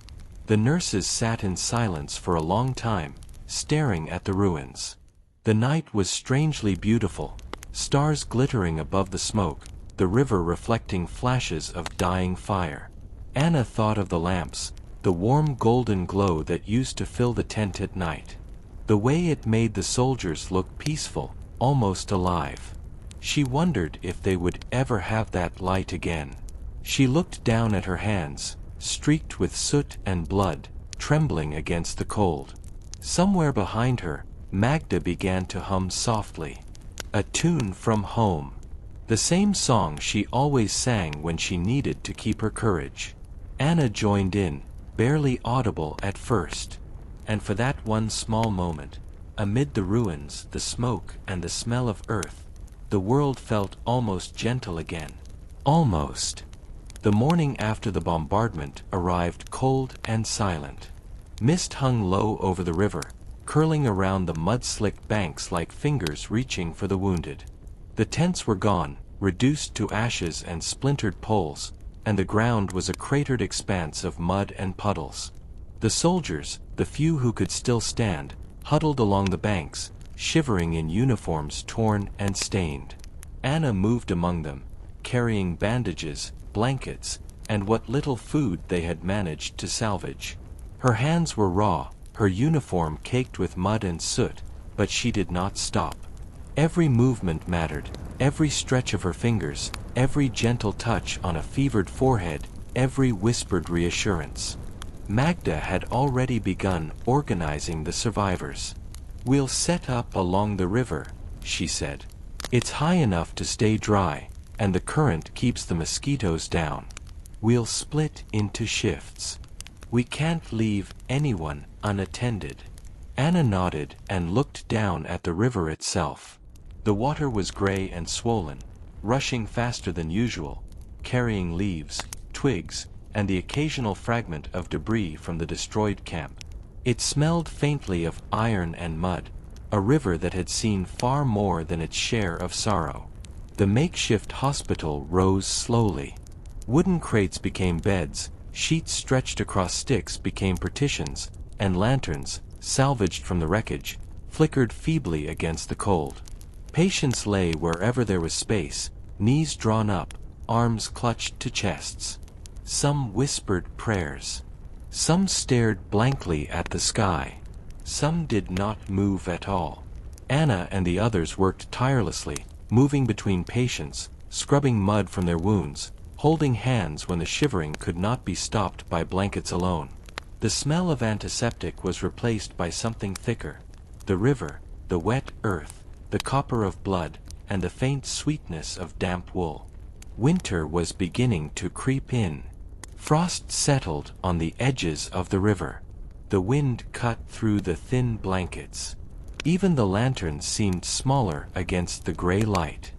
The nurses sat in silence for a long time, staring at the ruins. The night was strangely beautiful, stars glittering above the smoke, the river reflecting flashes of dying fire. Anna thought of the lamps, the warm golden glow that used to fill the tent at night. The way it made the soldiers look peaceful, almost alive. She wondered if they would ever have that light again. She looked down at her hands, streaked with soot and blood, trembling against the cold. Somewhere behind her, Magda began to hum softly. A tune from home. The same song she always sang when she needed to keep her courage. Anna joined in, barely audible at first. And for that one small moment, Amid the ruins, the smoke, and the smell of earth, the world felt almost gentle again. Almost. The morning after the bombardment arrived cold and silent. Mist hung low over the river, curling around the mud-slick banks like fingers reaching for the wounded. The tents were gone, reduced to ashes and splintered poles, and the ground was a cratered expanse of mud and puddles. The soldiers, the few who could still stand, huddled along the banks, shivering in uniforms torn and stained. Anna moved among them, carrying bandages, blankets, and what little food they had managed to salvage. Her hands were raw, her uniform caked with mud and soot, but she did not stop. Every movement mattered, every stretch of her fingers, every gentle touch on a fevered forehead, every whispered reassurance. Magda had already begun organizing the survivors. "We'll set up along the river," she said. "It's high enough to stay dry, and the current keeps the mosquitoes down. We'll split into shifts. We can't leave anyone unattended." Anna nodded and looked down at the river itself. The water was gray and swollen, rushing faster than usual, carrying leaves, twigs, and the occasional fragment of debris from the destroyed camp. It smelled faintly of iron and mud, a river that had seen far more than its share of sorrow. The makeshift hospital rose slowly. Wooden crates became beds, sheets stretched across sticks became partitions, and lanterns, salvaged from the wreckage, flickered feebly against the cold. Patients lay wherever there was space, knees drawn up, arms clutched to chests. Some whispered prayers. Some stared blankly at the sky. Some did not move at all. Anna and the others worked tirelessly, moving between patients, scrubbing mud from their wounds, holding hands when the shivering could not be stopped by blankets alone. The smell of antiseptic was replaced by something thicker. The river, the wet earth, the copper of blood, and the faint sweetness of damp wool. Winter was beginning to creep in. Frost settled on the edges of the river. The wind cut through the thin blankets. Even the lanterns seemed smaller against the gray light.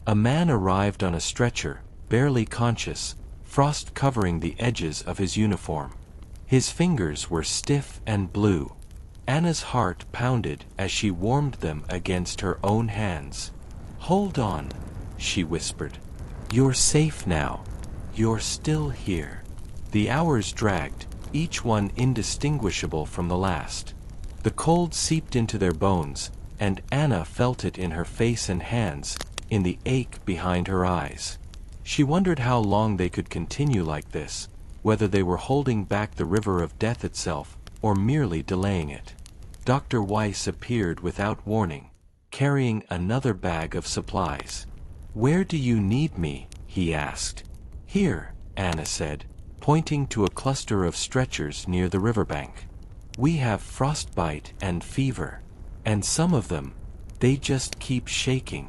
A man arrived on a stretcher, barely conscious, frost covering the edges of his uniform. His fingers were stiff and blue. Anna's heart pounded as she warmed them against her own hands. "Hold on," she whispered. "You're safe now. You're still here." The hours dragged, each one indistinguishable from the last. The cold seeped into their bones, and Anna felt it in her face and hands, in the ache behind her eyes. She wondered how long they could continue like this, whether they were holding back the river of death itself, or merely delaying it. Dr. Weiss appeared without warning, carrying another bag of supplies. "Where do you need me?" he asked. "Here," Anna said, pointing to a cluster of stretchers near the riverbank. "We have frostbite and fever. And some of them, they just keep shaking."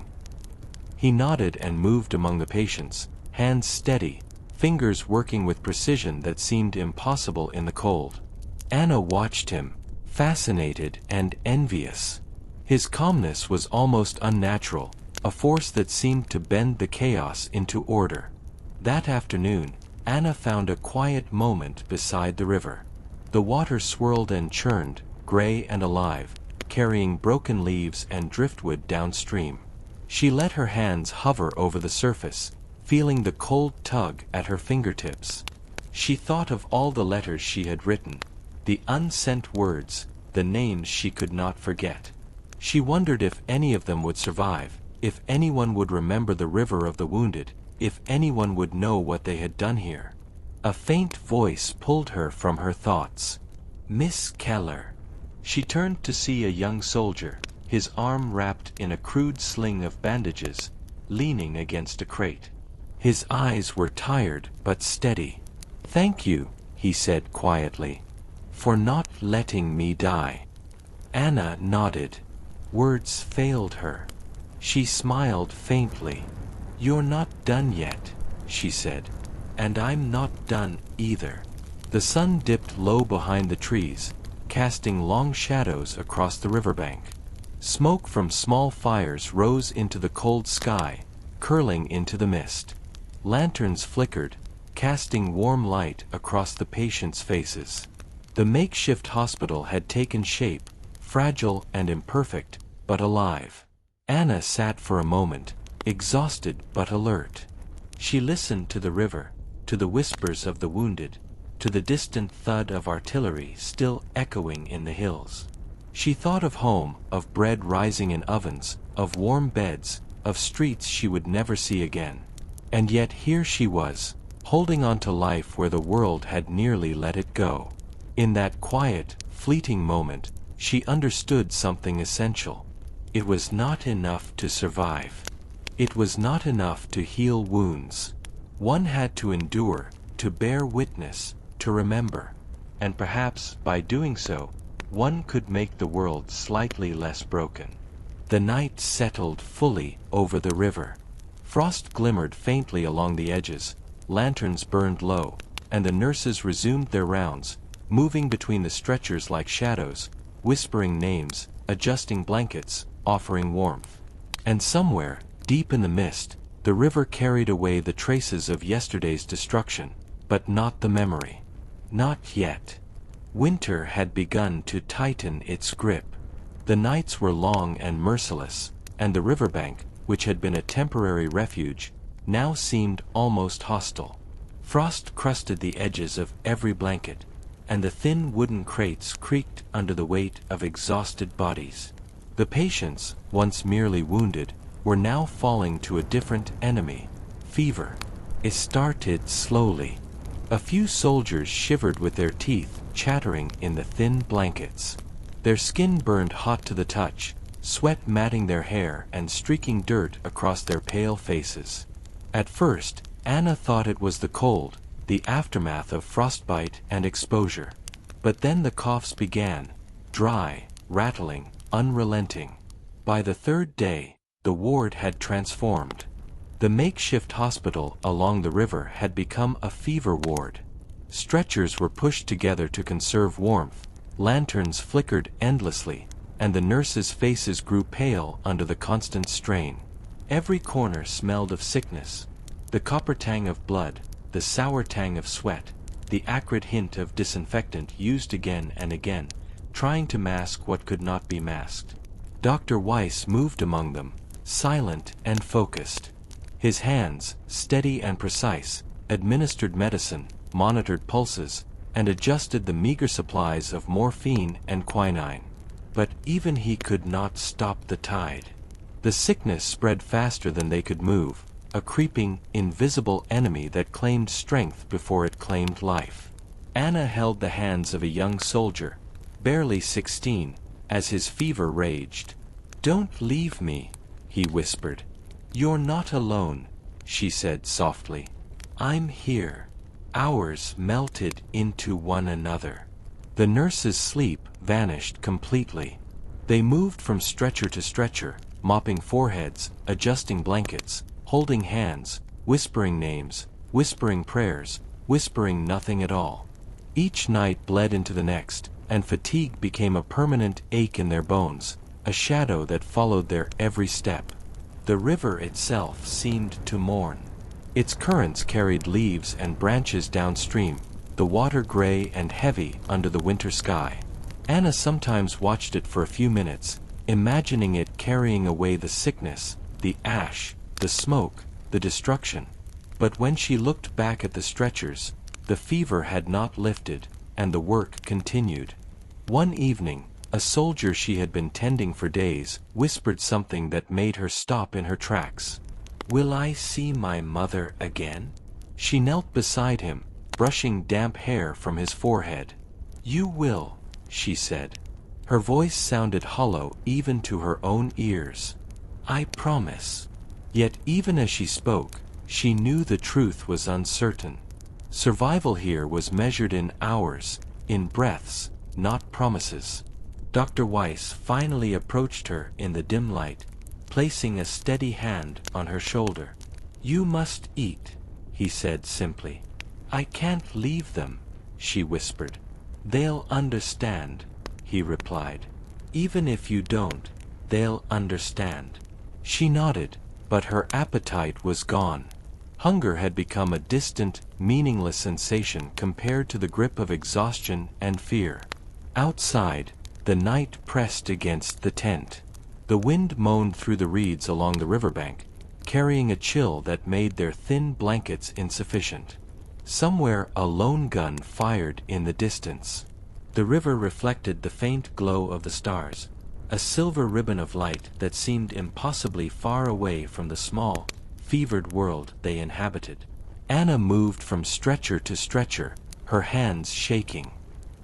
He nodded and moved among the patients, hands steady, fingers working with precision that seemed impossible in the cold. Anna watched him, fascinated and envious. His calmness was almost unnatural, a force that seemed to bend the chaos into order. That afternoon, Anna found a quiet moment beside the river. The water swirled and churned, gray and alive, carrying broken leaves and driftwood downstream. She let her hands hover over the surface, feeling the cold tug at her fingertips. She thought of all the letters she had written, the unsent words, the names she could not forget. She wondered if any of them would survive, if anyone would remember the river of the wounded, if anyone would know what they had done here. A faint voice pulled her from her thoughts. "Miss Keller." She turned to see a young soldier, his arm wrapped in a crude sling of bandages, leaning against a crate. His eyes were tired but steady. "Thank you," he said quietly, "for not letting me die." Anna nodded. Words failed her. She smiled faintly. "You're not done yet," she said. "And I'm not done either." The sun dipped low behind the trees, casting long shadows across the riverbank. Smoke from small fires rose into the cold sky, curling into the mist. Lanterns flickered, casting warm light across the patients' faces. The makeshift hospital had taken shape, fragile and imperfect, but alive. Anna sat for a moment, exhausted but alert. She listened to the river, to the whispers of the wounded, to the distant thud of artillery still echoing in the hills. She thought of home, of bread rising in ovens, of warm beds, of streets she would never see again. And yet here she was, holding on to life where the world had nearly let it go. In that quiet, fleeting moment, she understood something essential. It was not enough to survive. It was not enough to heal wounds. One had to endure, to bear witness, to remember. And perhaps, by doing so, one could make the world slightly less broken. The night settled fully over the river. Frost glimmered faintly along the edges, lanterns burned low, and the nurses resumed their rounds, moving between the stretchers like shadows, whispering names, adjusting blankets, offering warmth. And somewhere, deep in the mist, the river carried away the traces of yesterday's destruction, but not the memory. Not yet. Winter had begun to tighten its grip. The nights were long and merciless, and the riverbank, which had been a temporary refuge, now seemed almost hostile. Frost crusted the edges of every blanket, and the thin wooden crates creaked under the weight of exhausted bodies. The patients, once merely wounded, were now falling to a different enemy: fever. It started slowly. A few soldiers shivered with their teeth chattering in the thin blankets. Their skin burned hot to the touch, sweat matting their hair and streaking dirt across their pale faces. At first, Anna thought it was the cold, the aftermath of frostbite and exposure. But then the coughs began, dry, rattling, unrelenting. By the third day, the ward had transformed. The makeshift hospital along the river had become a fever ward. Stretchers were pushed together to conserve warmth, lanterns flickered endlessly, and the nurses' faces grew pale under the constant strain. Every corner smelled of sickness, the copper tang of blood, the sour tang of sweat, the acrid hint of disinfectant used again and again, trying to mask what could not be masked. Dr. Weiss moved among them, silent and focused. His hands, steady and precise, administered medicine, monitored pulses, and adjusted the meager supplies of morphine and quinine. But even he could not stop the tide. The sickness spread faster than they could move, a creeping, invisible enemy that claimed strength before it claimed life. Anna held the hands of a young soldier, barely 16, as his fever raged. "Don't leave me," he whispered. "You're not alone," she said softly. "I'm here." Hours melted into one another. The nurses' sleep vanished completely. They moved from stretcher to stretcher, mopping foreheads, adjusting blankets, holding hands, whispering names, whispering prayers, whispering nothing at all. Each night bled into the next, and fatigue became a permanent ache in their bones, a shadow that followed their every step. The river itself seemed to mourn. Its currents carried leaves and branches downstream, the water gray and heavy under the winter sky. Anna sometimes watched it for a few minutes, imagining it carrying away the sickness, the ash, the smoke, the destruction. But when she looked back at the stretchers, the fever had not lifted, and the work continued. One evening, a soldier she had been tending for days whispered something that made her stop in her tracks. "Will I see my mother again?" She knelt beside him, brushing damp hair from his forehead. "You will," she said. Her voice sounded hollow even to her own ears. "I promise." Yet even as she spoke, she knew the truth was uncertain. Survival here was measured in hours, in breaths, not promises. Dr. Weiss finally approached her in the dim light, placing a steady hand on her shoulder. "You must eat," he said simply. "I can't leave them," she whispered. "They'll understand," he replied. "Even if you don't, they'll understand. She nodded, but her appetite was gone. Hunger had become a distant, meaningless sensation compared to the grip of exhaustion and fear. Outside, the night pressed against the tent. The wind moaned through the reeds along the riverbank, carrying a chill that made their thin blankets insufficient. Somewhere a lone gun fired in the distance. The river reflected the faint glow of the stars, a silver ribbon of light that seemed impossibly far away from the small, fevered world they inhabited. Anna moved from stretcher to stretcher, her hands shaking.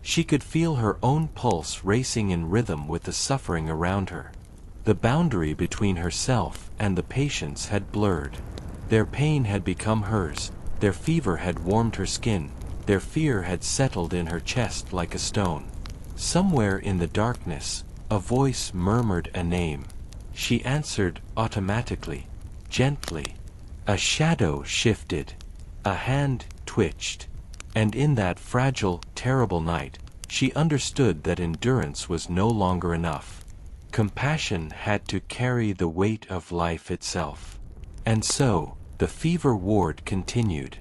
She could feel her own pulse racing in rhythm with the suffering around her. The boundary between herself and the patients had blurred. Their pain had become hers, their fever had warmed her skin, their fear had settled in her chest like a stone. Somewhere in the darkness, a voice murmured a name. She answered automatically, gently. A shadow shifted. A hand twitched. And in that fragile, terrible night, she understood that endurance was no longer enough. Compassion had to carry the weight of life itself. And so, the fever ward continued.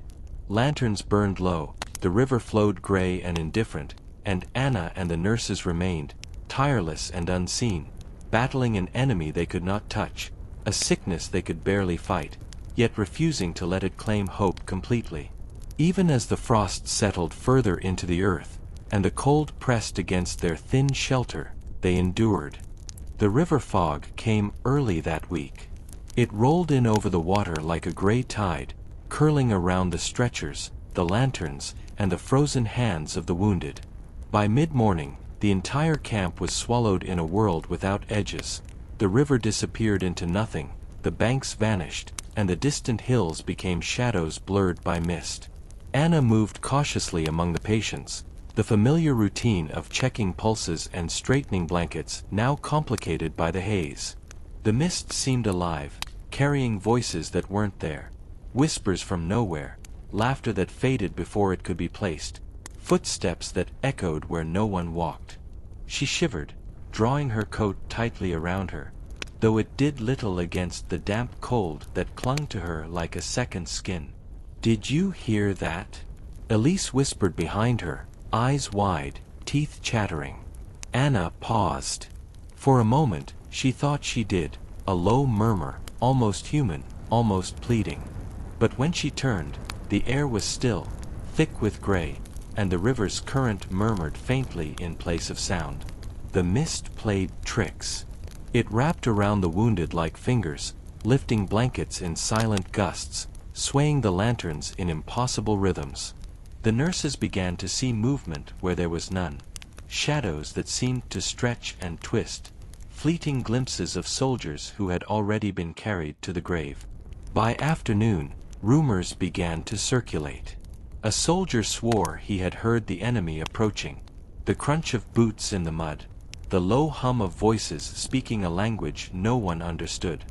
Lanterns burned low, the river flowed gray and indifferent, and Anna and the nurses remained, tireless and unseen, battling an enemy they could not touch, a sickness they could barely fight, yet refusing to let it claim hope completely. Even as the frost settled further into the earth, and the cold pressed against their thin shelter, they endured. The river fog came early that week. It rolled in over the water like a gray tide, curling around the stretchers, the lanterns, and the frozen hands of the wounded. By mid-morning, the entire camp was swallowed in a world without edges. The river disappeared into nothing, the banks vanished, and the distant hills became shadows blurred by mist. Anna moved cautiously among the patients, the familiar routine of checking pulses and straightening blankets now complicated by the haze. The mist seemed alive, carrying voices that weren't there, whispers from nowhere, laughter that faded before it could be placed, footsteps that echoed where no one walked. She shivered, drawing her coat tightly around her, though it did little against the damp cold that clung to her like a second skin. "Did you hear that?" Elise whispered behind her, eyes wide, teeth chattering. Anna paused. For a moment, she thought she did, a low murmur, almost human, almost pleading. But when she turned, the air was still, thick with gray, and the river's current murmured faintly in place of sound. The mist played tricks. It wrapped around the wounded like fingers, lifting blankets in silent gusts, swaying the lanterns in impossible rhythms. The nurses began to see movement where there was none, shadows that seemed to stretch and twist, fleeting glimpses of soldiers who had already been carried to the grave. By afternoon, rumors began to circulate. A soldier swore he had heard the enemy approaching, the crunch of boots in the mud, the low hum of voices speaking a language no one understood.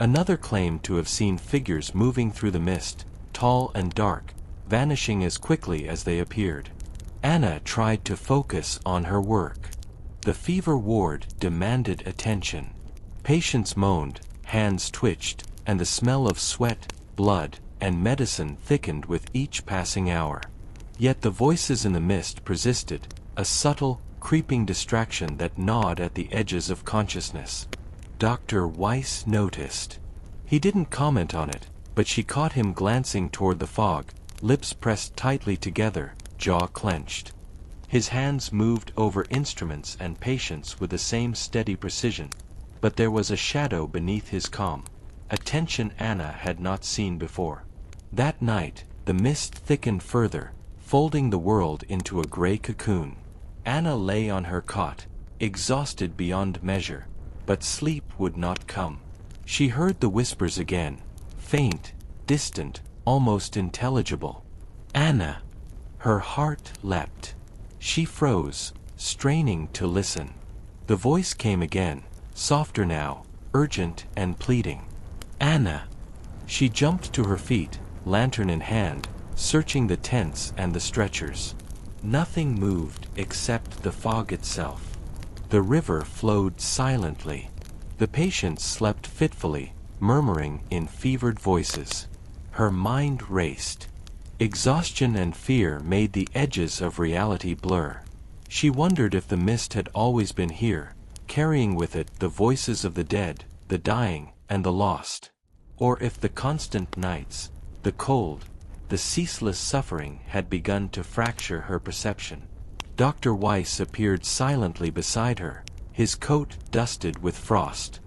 Another claimed to have seen figures moving through the mist, tall and dark, vanishing as quickly as they appeared. Anna tried to focus on her work. The fever ward demanded attention. Patients moaned, hands twitched, and the smell of sweat, blood, and medicine thickened with each passing hour. Yet the voices in the mist persisted, a subtle, creeping distraction that gnawed at the edges of consciousness. Dr. Weiss noticed. He didn't comment on it, but she caught him glancing toward the fog, lips pressed tightly together, jaw clenched. His hands moved over instruments and patients with the same steady precision, but there was a shadow beneath his calm, a tension Anna had not seen before. That night, the mist thickened further, folding the world into a gray cocoon. Anna lay on her cot, exhausted beyond measure, but sleep would not come. She heard the whispers again, faint, distant, almost intelligible. Anna! Her heart leapt. She froze, straining to listen. The voice came again, softer now, urgent and pleading. Anna! She jumped to her feet, lantern in hand, searching the tents and the stretchers. Nothing moved except the fog itself. The river flowed silently. The patient slept fitfully, murmuring in fevered voices. Her mind raced. Exhaustion and fear made the edges of reality blur. She wondered if the mist had always been here, carrying with it the voices of the dead, the dying, and the lost. Or if the constant nights, the cold, the ceaseless suffering had begun to fracture her perception. Dr. Weiss appeared silently beside her, his coat dusted with frost.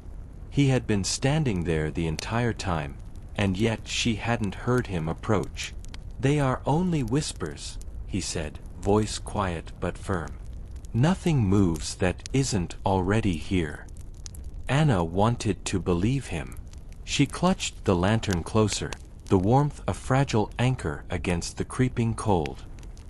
He had been standing there the entire time, and yet she hadn't heard him approach. "They are only whispers," he said, voice quiet but firm. "Nothing moves that isn't already here." Anna wanted to believe him. She clutched the lantern closer, the warmth a fragile anchor against the creeping cold.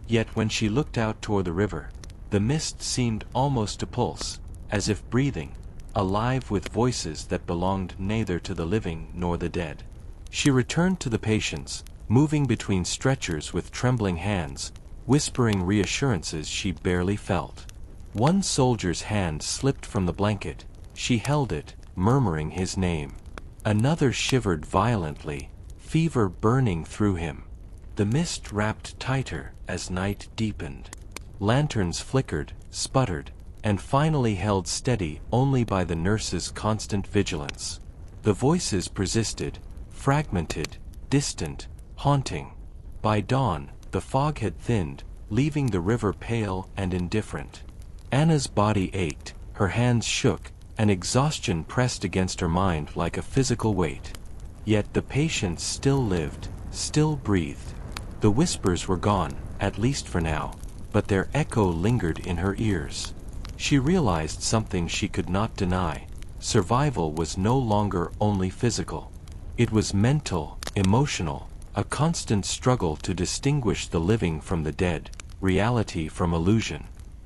Yet when she looked out toward the river, the mist seemed almost to pulse, as if breathing, alive with voices that belonged neither to the living nor the dead. She returned to the patients, moving between stretchers with trembling hands, whispering reassurances she barely felt. One soldier's hand slipped from the blanket. She held it, murmuring his name. Another shivered violently, fever burning through him. The mist wrapped tighter as night deepened. Lanterns flickered, sputtered, and finally held steady only by the nurse's constant vigilance. The voices persisted, fragmented, distant, haunting. By dawn, the fog had thinned, leaving the river pale and indifferent. Anna's body ached, her hands shook, and exhaustion pressed against her mind like a physical weight. Yet the patient still lived, still breathed. The whispers were gone, at least for now, but their echo lingered in her ears. She realized something she could not deny. Survival was no longer only physical. It was mental, emotional, a constant struggle to distinguish the living from the dead, reality from illusion.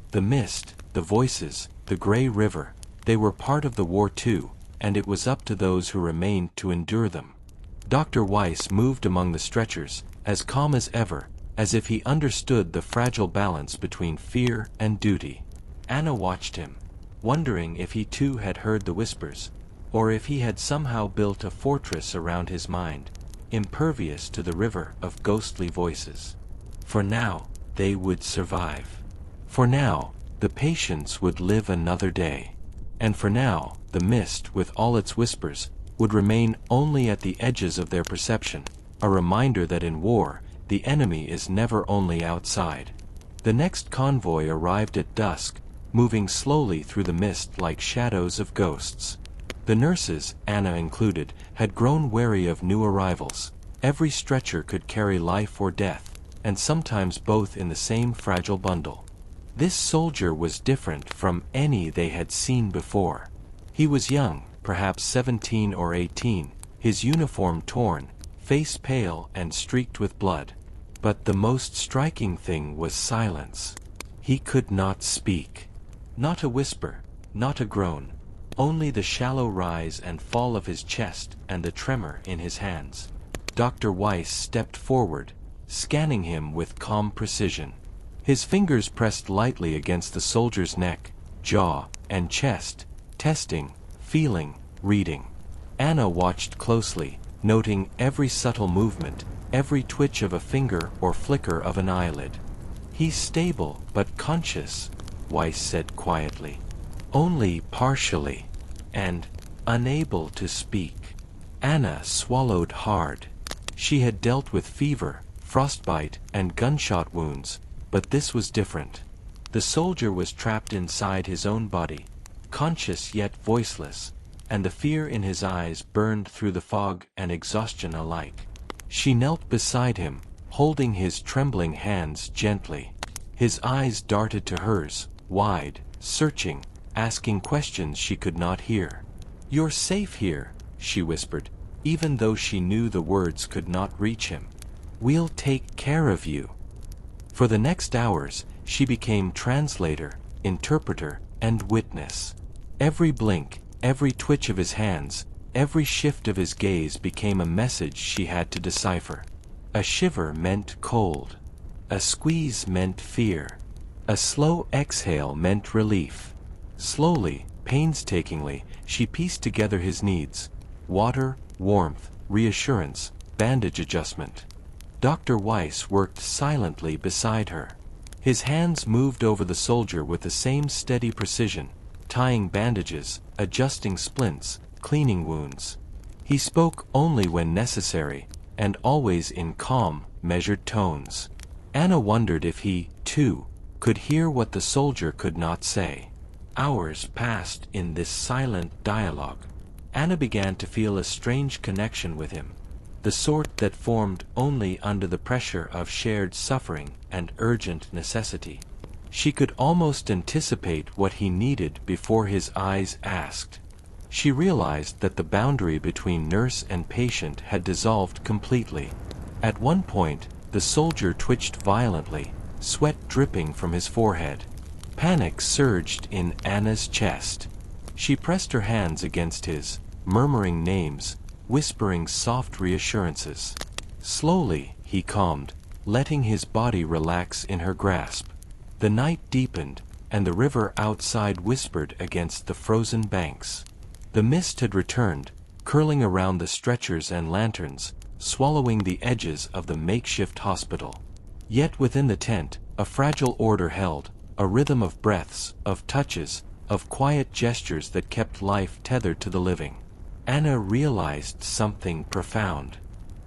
The mist, the voices, the gray river, they were part of the war too, and it was up to those who remained to endure them. Dr. Weiss moved among the stretchers, as calm as ever, as if he understood the fragile balance between fear and duty. Anna watched him, wondering if he too had heard the whispers, or if he had somehow built a fortress around his mind, impervious to the river of ghostly voices. For now, they would survive. For now, the patients would live another day. And for now, the mist, with all its whispers, would remain only at the edges of their perception, a reminder that in war, the enemy is never only outside. The next convoy arrived at dusk, moving slowly through the mist like shadows of ghosts. The nurses, Anna included, had grown wary of new arrivals. Every stretcher could carry life or death, and sometimes both in the same fragile bundle. This soldier was different from any they had seen before. He was young, perhaps 17 or 18, his uniform torn, face pale and streaked with blood. But the most striking thing was silence. He could not speak. Not a whisper, not a groan, only the shallow rise and fall of his chest and the tremor in his hands. Dr. Weiss stepped forward, scanning him with calm precision. His fingers pressed lightly against the soldier's neck, jaw, and chest, testing, feeling, reading. Anna watched closely, noting every subtle movement, every twitch of a finger or flicker of an eyelid. "He's stable but conscious," Weiss said quietly. "Only partially, and unable to speak." Anna swallowed hard. She had dealt with fever, frostbite, and gunshot wounds, but this was different. The soldier was trapped inside his own body, conscious yet voiceless, and the fear in his eyes burned through the fog and exhaustion alike. She knelt beside him, holding his trembling hands gently. His eyes darted to hers, wide, searching, asking questions she could not hear. "You're safe here," she whispered, even though she knew the words could not reach him. "We'll take care of you." For the next hours, she became translator, interpreter, and witness. Every blink, every twitch of his hands, every shift of his gaze became a message she had to decipher. A shiver meant cold. A squeeze meant fear. A slow exhale meant relief. Slowly, Painstakingly, she pieced together his needs: water, warmth, reassurance, bandage adjustment. Dr. Weiss worked silently beside her. His hands moved over the soldier with the same steady precision, tying bandages, adjusting splints, cleaning wounds. He spoke only when necessary, and always in calm, measured tones. Anna wondered if he, too, could hear what the soldier could not say. Hours passed in this silent dialogue. Anna began to feel a strange connection with him, the sort that formed only under the pressure of shared suffering and urgent necessity. She could almost anticipate what he needed before his eyes asked. She realized that the boundary between nurse and patient had dissolved completely. At one point, the soldier twitched violently, sweat dripping from his forehead. Panic surged in Anna's chest. She pressed her hands against his, murmuring names, whispering soft reassurances. Slowly, he calmed, letting his body relax in her grasp. The night deepened, and the river outside whispered against the frozen banks. The mist had returned, curling around the stretchers and lanterns, swallowing the edges of the makeshift hospital. Yet within the tent, a fragile order held, a rhythm of breaths, of touches, of quiet gestures that kept life tethered to the living. Anna realized something profound.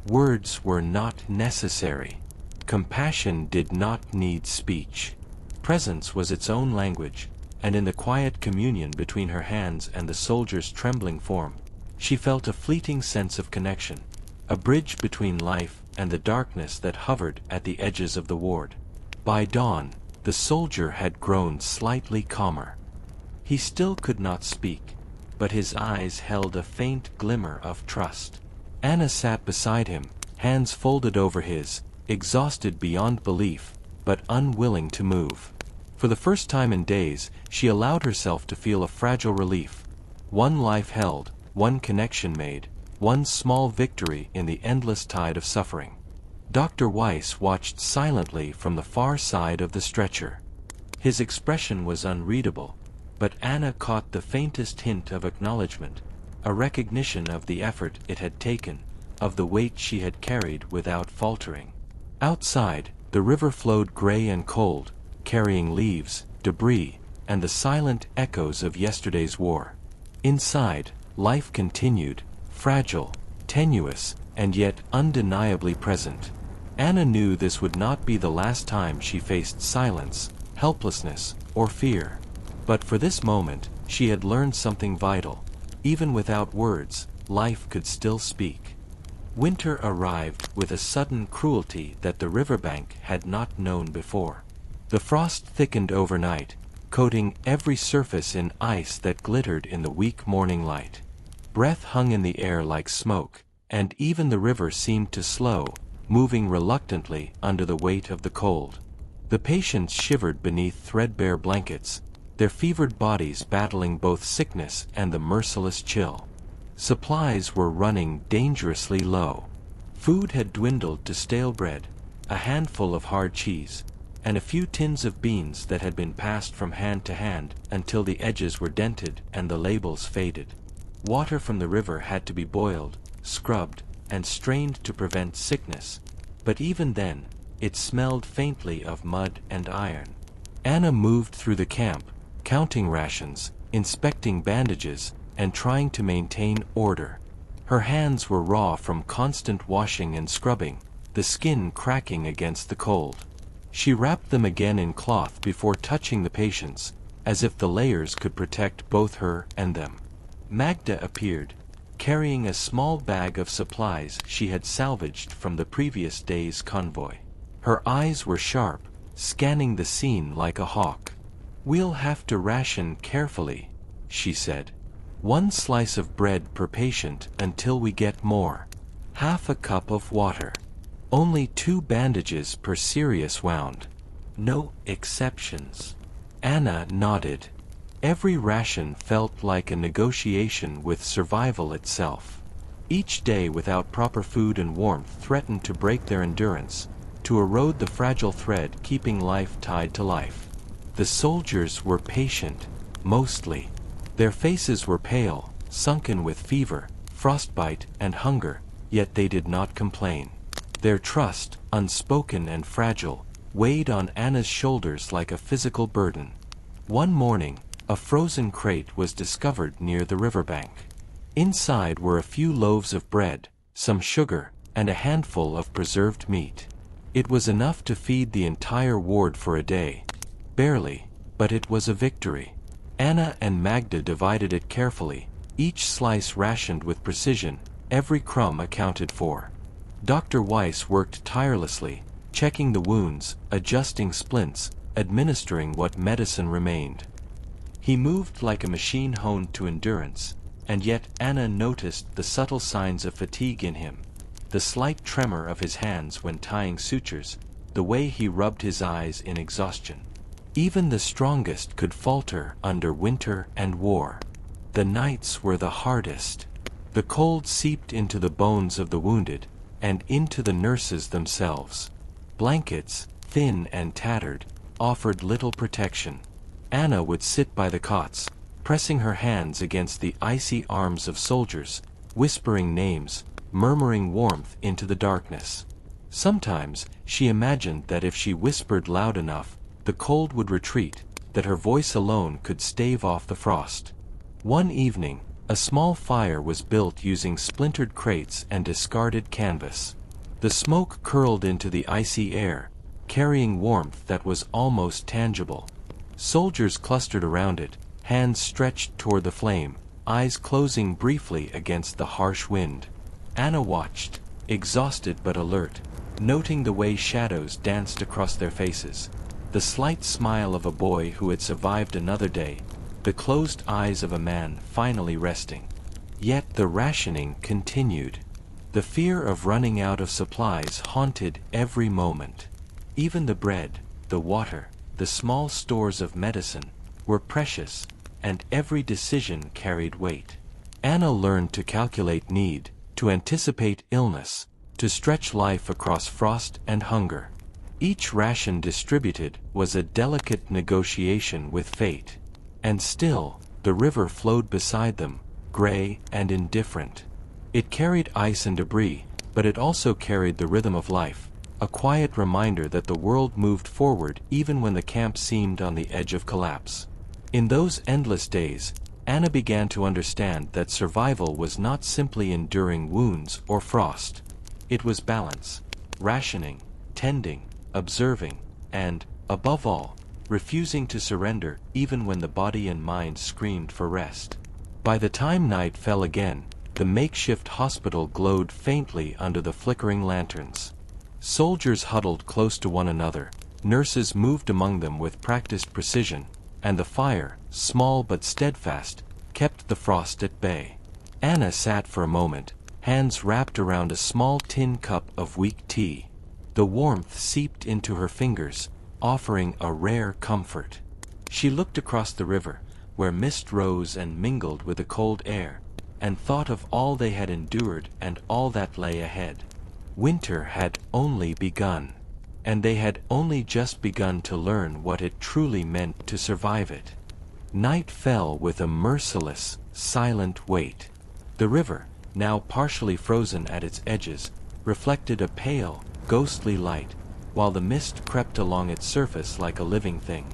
Words were not necessary. Compassion did not need speech. Presence was its own language, and in the quiet communion between her hands and the soldier's trembling form, she felt a fleeting sense of connection, a bridge between life and the darkness that hovered at the edges of the ward. By dawn, the soldier had grown slightly calmer. He still could not speak, but his eyes held a faint glimmer of trust. Anna sat beside him, hands folded over his, exhausted beyond belief, but unwilling to move. For the first time in days, she allowed herself to feel a fragile relief. One life held, one connection made, one small victory in the endless tide of suffering. Dr. Weiss watched silently from the far side of the stretcher. His expression was unreadable, but Anna caught the faintest hint of acknowledgement, a recognition of the effort it had taken, of the weight she had carried without faltering. Outside, the river flowed gray and cold, carrying leaves, debris, and the silent echoes of yesterday's war. Inside, life continued, fragile, tenuous, and yet undeniably present. Anna knew this would not be the last time she faced silence, helplessness, or fear. But for this moment, she had learned something vital. Even without words, life could still speak. Winter arrived with a sudden cruelty that the riverbank had not known before. The frost thickened overnight, coating every surface in ice that glittered in the weak morning light. Breath hung in the air like smoke, and even the river seemed to slow, moving reluctantly under the weight of the cold. The patients shivered beneath threadbare blankets, their fevered bodies battling both sickness and the merciless chill. Supplies were running dangerously low. Food had dwindled to stale bread, a handful of hard cheese, and a few tins of beans that had been passed from hand to hand until the edges were dented and the labels faded. Water from the river had to be boiled, scrubbed, and strained to prevent sickness, but even then, it smelled faintly of mud and iron. Anna moved through the camp, counting rations, inspecting bandages, and trying to maintain order. Her hands were raw from constant washing and scrubbing, the skin cracking against the cold. She wrapped them again in cloth before touching the patients, as if the layers could protect both her and them. Magda appeared, carrying a small bag of supplies she had salvaged from the previous day's convoy. Her eyes were sharp, scanning the scene like a hawk. "We'll have to ration carefully," she said. "1 slice of bread per patient until we get more. Half a cup of water. Only 2 bandages per serious wound. No exceptions." Anna nodded. Every ration felt like a negotiation with survival itself. Each day without proper food and warmth threatened to break their endurance, to erode the fragile thread keeping life tied to life. The soldiers were patient, mostly. Their faces were pale, sunken with fever, frostbite, and hunger, yet they did not complain. Their trust, unspoken and fragile, weighed on Anna's shoulders like a physical burden. One morning, a frozen crate was discovered near the riverbank. Inside were a few loaves of bread, some sugar, and a handful of preserved meat. It was enough to feed the entire ward for a day. Barely, but it was a victory. Anna and Magda divided it carefully, each slice rationed with precision, every crumb accounted for. Dr. Weiss worked tirelessly, checking the wounds, adjusting splints, administering what medicine remained. He moved like a machine honed to endurance, and yet Anna noticed the subtle signs of fatigue in him. The slight tremor of his hands when tying sutures, the way he rubbed his eyes in exhaustion. Even the strongest could falter under winter and war. The nights were the hardest. The cold seeped into the bones of the wounded, and into the nurses themselves. Blankets, thin and tattered, offered little protection. Anna would sit by the cots, pressing her hands against the icy arms of soldiers, whispering names, murmuring warmth into the darkness. Sometimes she imagined that if she whispered loud enough, the cold would retreat, that her voice alone could stave off the frost. One evening, a small fire was built using splintered crates and discarded canvas. The smoke curled into the icy air, carrying warmth that was almost tangible. Soldiers clustered around it, hands stretched toward the flame, eyes closing briefly against the harsh wind. Anna watched, exhausted but alert, noting the way shadows danced across their faces. The slight smile of a boy who had survived another day, the closed eyes of a man finally resting. Yet the rationing continued. The fear of running out of supplies haunted every moment. Even the bread, the water, the small stores of medicine, were precious, and every decision carried weight. Anna learned to calculate need, to anticipate illness, to stretch life across frost and hunger. Each ration distributed was a delicate negotiation with fate. And still, the river flowed beside them, gray and indifferent. It carried ice and debris, but it also carried the rhythm of life, a quiet reminder that the world moved forward even when the camp seemed on the edge of collapse. In those endless days, Anna began to understand that survival was not simply enduring wounds or frost. It was balance, rationing, tending, observing, and, above all, refusing to surrender even when the body and mind screamed for rest. By the time night fell again, the makeshift hospital glowed faintly under the flickering lanterns. Soldiers huddled close to one another, nurses moved among them with practiced precision, and the fire, small but steadfast, kept the frost at bay. Anna sat for a moment, hands wrapped around a small tin cup of weak tea. The warmth seeped into her fingers, offering a rare comfort. She looked across the river, where mist rose and mingled with the cold air, and thought of all they had endured and all that lay ahead. Winter had only begun, and they had only just begun to learn what it truly meant to survive it. Night fell with a merciless, silent weight. The river, now partially frozen at its edges, reflected a pale, ghostly light, while the mist crept along its surface like a living thing.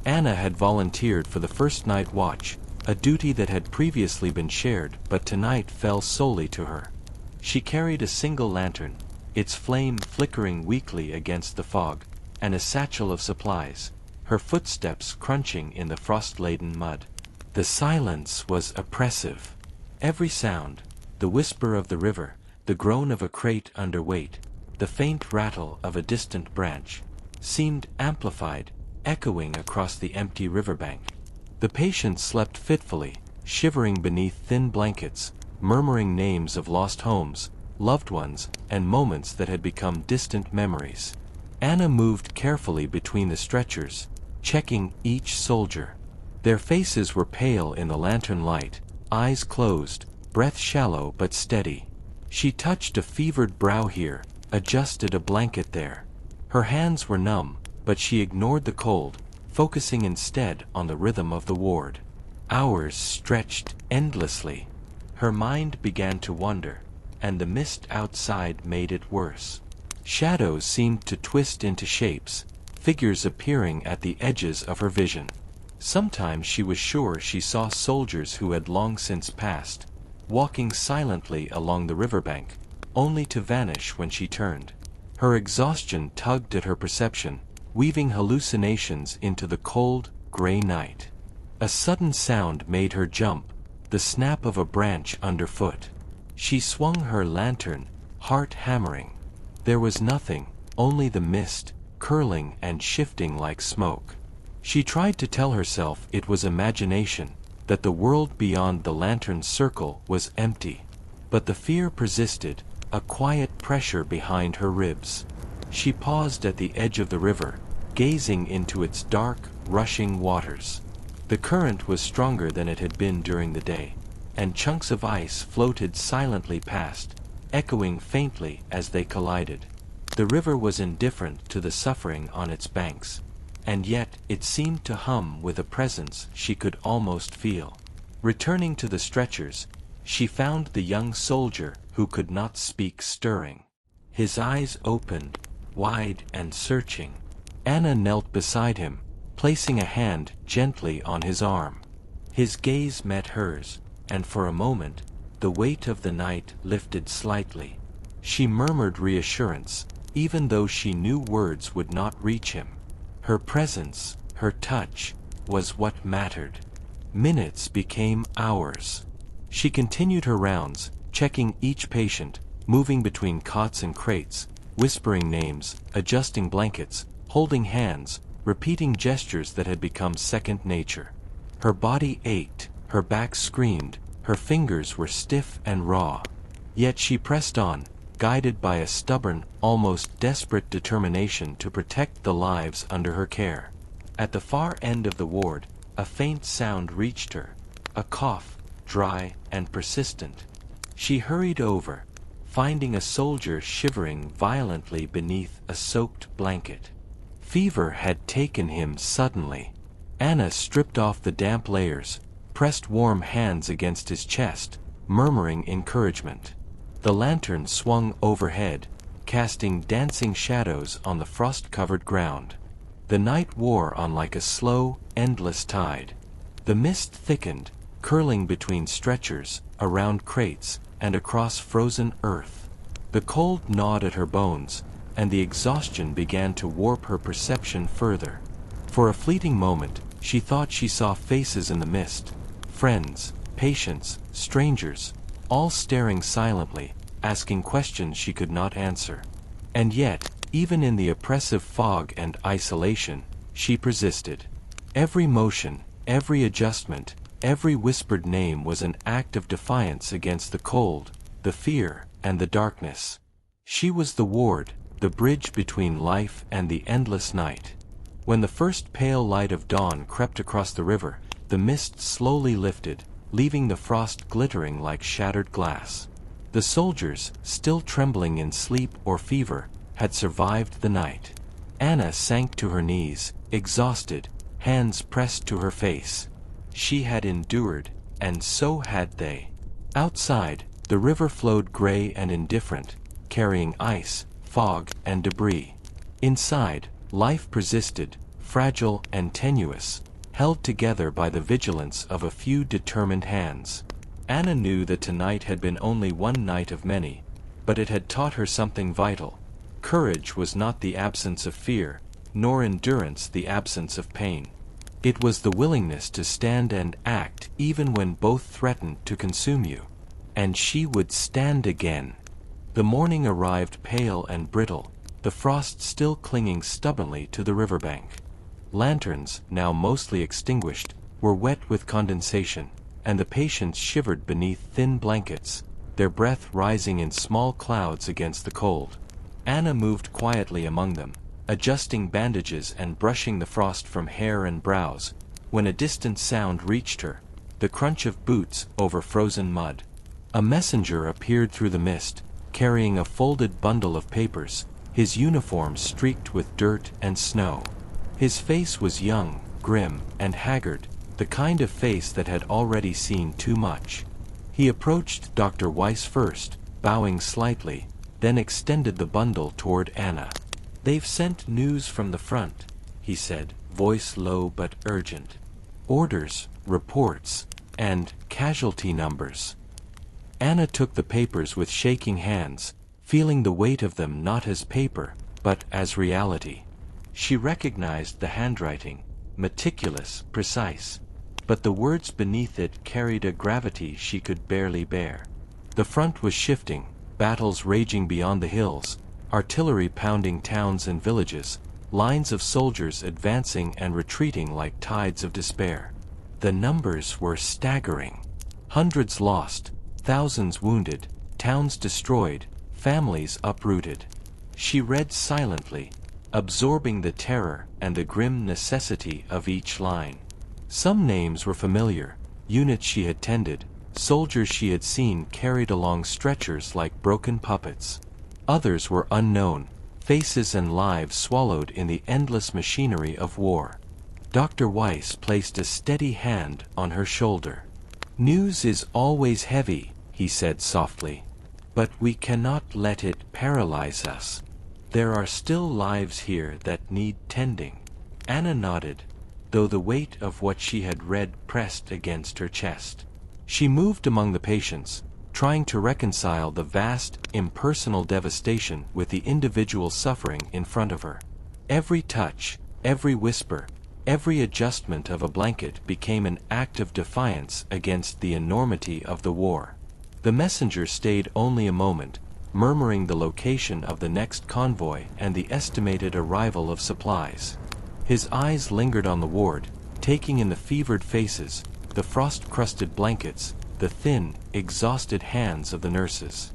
Anna had volunteered for the first night watch, a duty that had previously been shared but tonight fell solely to her. She carried a single lantern, its flame flickering weakly against the fog, and a satchel of supplies, her footsteps crunching in the frost-laden mud. The silence was oppressive. Every sound, the whisper of the river, the groan of a crate under weight, the faint rattle of a distant branch, seemed amplified, echoing across the empty riverbank. The patients slept fitfully, shivering beneath thin blankets, murmuring names of lost homes, loved ones, and moments that had become distant memories. Anna moved carefully between the stretchers, checking each soldier. Their faces were pale in the lantern light, eyes closed, breath shallow but steady. She touched a fevered brow here, adjusted a blanket there. Her hands were numb, but she ignored the cold, focusing instead on the rhythm of the ward. Hours stretched endlessly. Her mind began to wander, and the mist outside made it worse. Shadows seemed to twist into shapes, figures appearing at the edges of her vision. Sometimes she was sure she saw soldiers who had long since passed, walking silently along the riverbank, only to vanish when she turned. Her exhaustion tugged at her perception, weaving hallucinations into the cold, gray night. A sudden sound made her jump, the snap of a branch underfoot. She swung her lantern, heart hammering. There was nothing, only the mist, curling and shifting like smoke. She tried to tell herself it was imagination, that the world beyond the lantern's circle was empty. But the fear persisted, a quiet pressure behind her ribs. She paused at the edge of the river, gazing into its dark, rushing waters. The current was stronger than it had been during the day, and chunks of ice floated silently past, echoing faintly as they collided. The river was indifferent to the suffering on its banks, and yet it seemed to hum with a presence she could almost feel. Returning to the stretchers, she found the young soldier who could not speak stirring. His eyes opened, wide and searching. Anna knelt beside him, placing a hand gently on his arm. His gaze met hers, and for a moment, the weight of the night lifted slightly. She murmured reassurance, even though she knew words would not reach him. Her presence, her touch, was what mattered. Minutes became hours. She continued her rounds, checking each patient, moving between cots and crates, whispering names, adjusting blankets, holding hands, repeating gestures that had become second nature. Her body ached, her back screamed, her fingers were stiff and raw. Yet she pressed on, guided by a stubborn, almost desperate determination to protect the lives under her care. At the far end of the ward, a faint sound reached her, a cough, dry and persistent. She hurried over, finding a soldier shivering violently beneath a soaked blanket. Fever had taken him suddenly. Anna stripped off the damp layers, pressed warm hands against his chest, murmuring encouragement. The lantern swung overhead, casting dancing shadows on the frost-covered ground. The night wore on like a slow, endless tide. The mist thickened, curling between stretchers, around crates, and across frozen earth. The cold gnawed at her bones, and the exhaustion began to warp her perception further. For a fleeting moment, she thought she saw faces in the mist, friends, patients, strangers, all staring silently, asking questions she could not answer. And yet, even in the oppressive fog and isolation, she persisted. Every motion, every adjustment, every whispered name was an act of defiance against the cold, the fear, and the darkness. She was the ward, the bridge between life and the endless night. When the first pale light of dawn crept across the river, the mist slowly lifted, leaving the frost glittering like shattered glass. The soldiers, still trembling in sleep or fever, had survived the night. Anna sank to her knees, exhausted, hands pressed to her face. She had endured, and so had they. Outside, the river flowed gray and indifferent, carrying ice, fog, and debris. Inside, life persisted, fragile and tenuous, held together by the vigilance of a few determined hands. Anna knew that tonight had been only one night of many, but it had taught her something vital. Courage was not the absence of fear, nor endurance the absence of pain. It was the willingness to stand and act even when both threatened to consume you. And she would stand again. The morning arrived pale and brittle, the frost still clinging stubbornly to the riverbank. Lanterns, now mostly extinguished, were wet with condensation, and the patients shivered beneath thin blankets, their breath rising in small clouds against the cold. Anna moved quietly among them, adjusting bandages and brushing the frost from hair and brows, when a distant sound reached her, the crunch of boots over frozen mud. A messenger appeared through the mist, carrying a folded bundle of papers, his uniform streaked with dirt and snow. His face was young, grim, and haggard, the kind of face that had already seen too much. He approached Dr. Weiss first, bowing slightly, then extended the bundle toward Anna. "They've sent news from the front," he said, voice low but urgent. "Orders, reports, and casualty numbers." Anna took the papers with shaking hands, feeling the weight of them not as paper, but as reality. She recognized the handwriting, meticulous, precise, but the words beneath it carried a gravity she could barely bear. The front was shifting, battles raging beyond the hills, artillery pounding towns and villages, lines of soldiers advancing and retreating like tides of despair. The numbers were staggering. Hundreds lost, thousands wounded, towns destroyed, families uprooted. She read silently, absorbing the terror and the grim necessity of each line. Some names were familiar, units she had tended, soldiers she had seen carried along stretchers like broken puppets. Others were unknown, faces and lives swallowed in the endless machinery of war. Dr. Weiss placed a steady hand on her shoulder. "News is always heavy," he said softly. "But we cannot let it paralyze us. There are still lives here that need tending." Anna nodded, though the weight of what she had read pressed against her chest. She moved among the patients, trying to reconcile the vast, impersonal devastation with the individual suffering in front of her. Every touch, every whisper, every adjustment of a blanket became an act of defiance against the enormity of the war. The messenger stayed only a moment, murmuring the location of the next convoy and the estimated arrival of supplies. His eyes lingered on the ward, taking in the fevered faces, the frost-crusted blankets, the thin, exhausted hands of the nurses.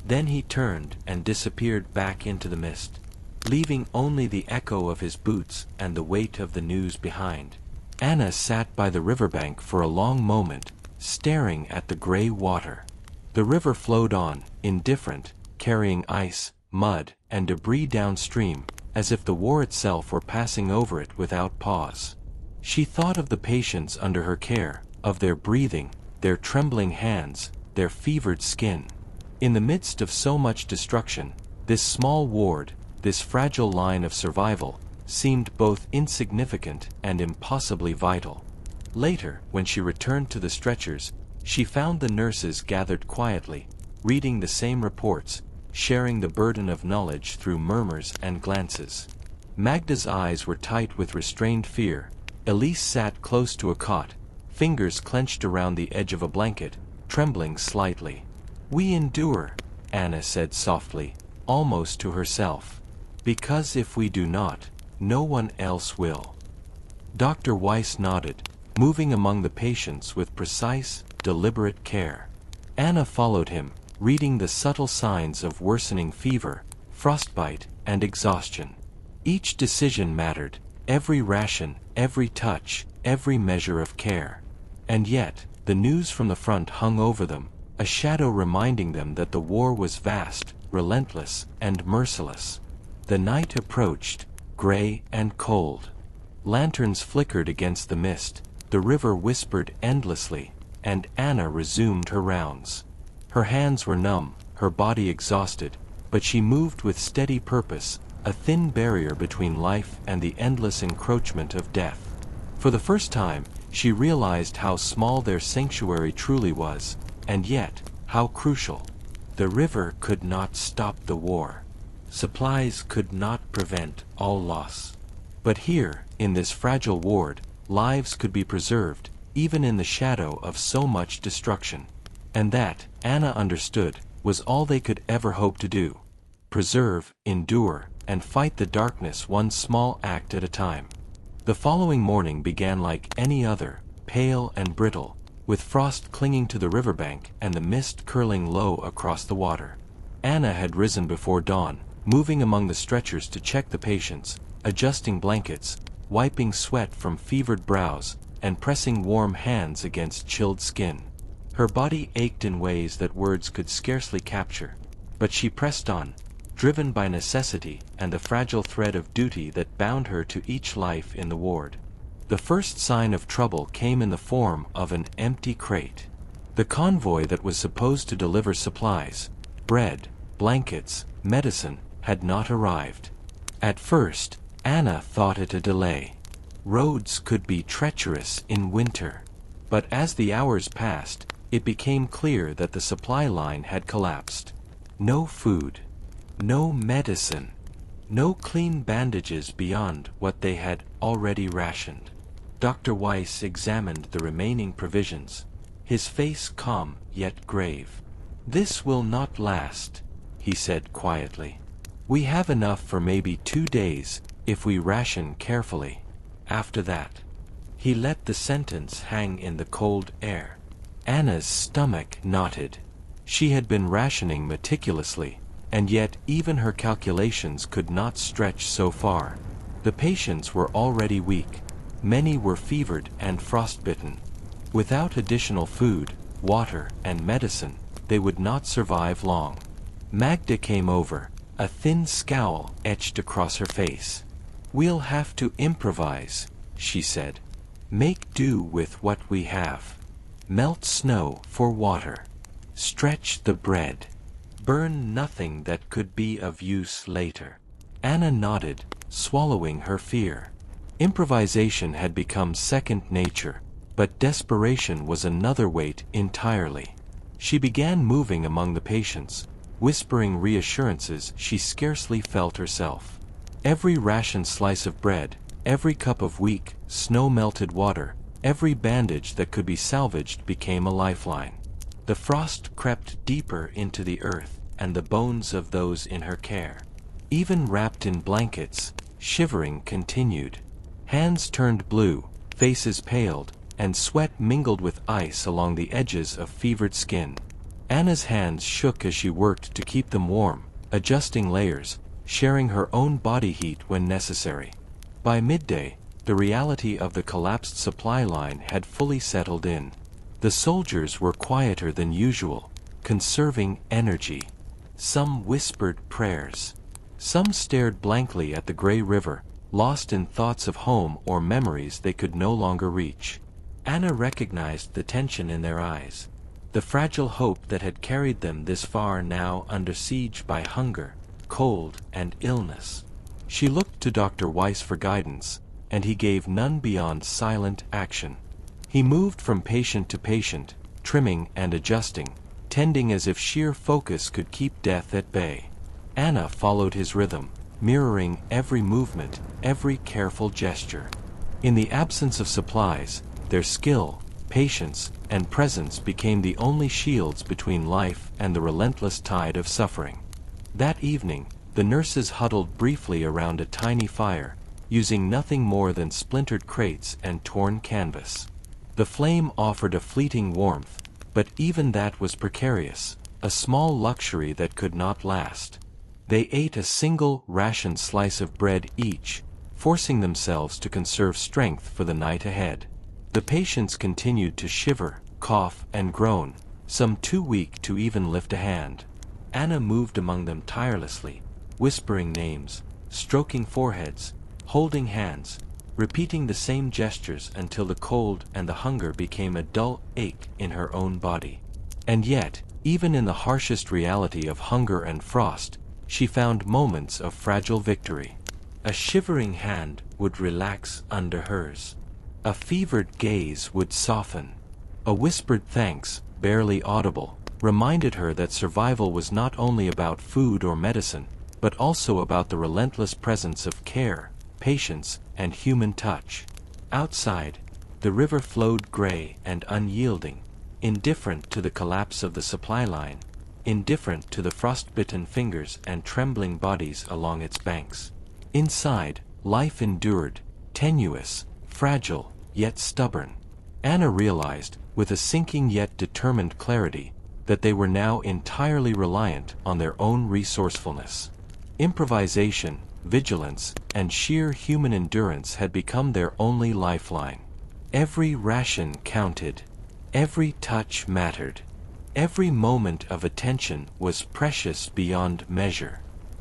Then he turned and disappeared back into the mist, leaving only the echo of his boots and the weight of the news behind. Anna sat by the riverbank for a long moment, staring at the gray water. The river flowed on, indifferent, carrying ice, mud, and debris downstream, as if the war itself were passing over it without pause. She thought of the patients under her care, of their breathing, their trembling hands, their fevered skin. In the midst of so much destruction, this small ward, this fragile line of survival, seemed both insignificant and impossibly vital. Later, when she returned to the stretchers, she found the nurses gathered quietly, reading the same reports, sharing the burden of knowledge through murmurs and glances. Magda's eyes were tight with restrained fear. Elise sat close to a cot, fingers clenched around the edge of a blanket, trembling slightly. "We endure," Anna said softly, almost to herself. "Because if we do not, no one else will." Dr. Weiss nodded, moving among the patients with precise, deliberate care. Anna followed him, reading the subtle signs of worsening fever, frostbite, and exhaustion. Each decision mattered, every ration, every touch, every measure of care. And yet, the news from the front hung over them, a shadow reminding them that the war was vast, relentless, and merciless. The night approached, gray and cold. Lanterns flickered against the mist, the river whispered endlessly, and Anna resumed her rounds. Her hands were numb, her body exhausted, but she moved with steady purpose, a thin barrier between life and the endless encroachment of death. For the first time, she realized how small their sanctuary truly was, and yet, how crucial. The river could not stop the war. Supplies could not prevent all loss. But here, in this fragile ward, lives could be preserved, even in the shadow of so much destruction. And that, Anna understood, was all they could ever hope to do. Preserve, endure, and fight the darkness one small act at a time. The following morning began like any other, pale and brittle, with frost clinging to the riverbank and the mist curling low across the water. Anna had risen before dawn, moving among the stretchers to check the patients, adjusting blankets, wiping sweat from fevered brows, and pressing warm hands against chilled skin. Her body ached in ways that words could scarcely capture, but she pressed on, driven by necessity and the fragile thread of duty that bound her to each life in the ward. The first sign of trouble came in the form of an empty crate. The convoy that was supposed to deliver supplies, bread, blankets, medicine, had not arrived. At first, Anna thought it a delay. Roads could be treacherous in winter. But as the hours passed, it became clear that the supply line had collapsed. No food. No medicine. No clean bandages beyond what they had already rationed. Dr. Weiss examined the remaining provisions, his face calm yet grave. "This will not last," he said quietly. "We have enough for maybe 2 days, if we ration carefully. After that." He let the sentence hang in the cold air. Anna's stomach knotted. She had been rationing meticulously, and yet even her calculations could not stretch so far. The patients were already weak. Many were fevered and frostbitten. Without additional food, water, and medicine, they would not survive long. Magda came over, a thin scowl etched across her face. "We'll have to improvise," she said. "Make do with what we have. Melt snow for water. Stretch the bread. Burn nothing that could be of use later." Anna nodded, swallowing her fear. Improvisation had become second nature, but desperation was another weight entirely. She began moving among the patients, whispering reassurances she scarcely felt herself. Every rationed slice of bread, every cup of weak, snow-melted water, every bandage that could be salvaged became a lifeline. The frost crept deeper into the earth and the bones of those in her care. Even wrapped in blankets, shivering continued. Hands turned blue, faces paled, and sweat mingled with ice along the edges of fevered skin. Anna's hands shook as she worked to keep them warm, adjusting layers, sharing her own body heat when necessary. By midday, the reality of the collapsed supply line had fully settled in. The soldiers were quieter than usual, conserving energy. Some whispered prayers. Some stared blankly at the gray river, lost in thoughts of home or memories they could no longer reach. Anna recognized the tension in their eyes. The fragile hope that had carried them this far now under siege by hunger, cold, and illness. She looked to Dr. Weiss for guidance, and he gave none beyond silent action. He moved from patient to patient, trimming and adjusting, tending as if sheer focus could keep death at bay. Anna followed his rhythm, mirroring every movement, every careful gesture. In the absence of supplies, their skill, patience, and presence became the only shields between life and the relentless tide of suffering. That evening, the nurses huddled briefly around a tiny fire, using nothing more than splintered crates and torn canvas. The flame offered a fleeting warmth, but even that was precarious, a small luxury that could not last. They ate a single rationed slice of bread each, forcing themselves to conserve strength for the night ahead. The patients continued to shiver, cough, and groan, some too weak to even lift a hand. Anna moved among them tirelessly, whispering names, stroking foreheads, holding hands, repeating the same gestures until the cold and the hunger became a dull ache in her own body. And yet, even in the harshest reality of hunger and frost, she found moments of fragile victory. A shivering hand would relax under hers. A fevered gaze would soften. A whispered thanks, barely audible, reminded her that survival was not only about food or medicine, but also about the relentless presence of care, patience, and human touch. Outside, the river flowed gray and unyielding, indifferent to the collapse of the supply line, indifferent to the frostbitten fingers and trembling bodies along its banks. Inside, life endured, tenuous, fragile, yet stubborn. Anna realized, with a sinking yet determined clarity, that they were now entirely reliant on their own resourcefulness. Improvisation, vigilance, and sheer human endurance had become their only lifeline. Every ration counted. Every touch mattered. Every moment of attention was precious beyond measure.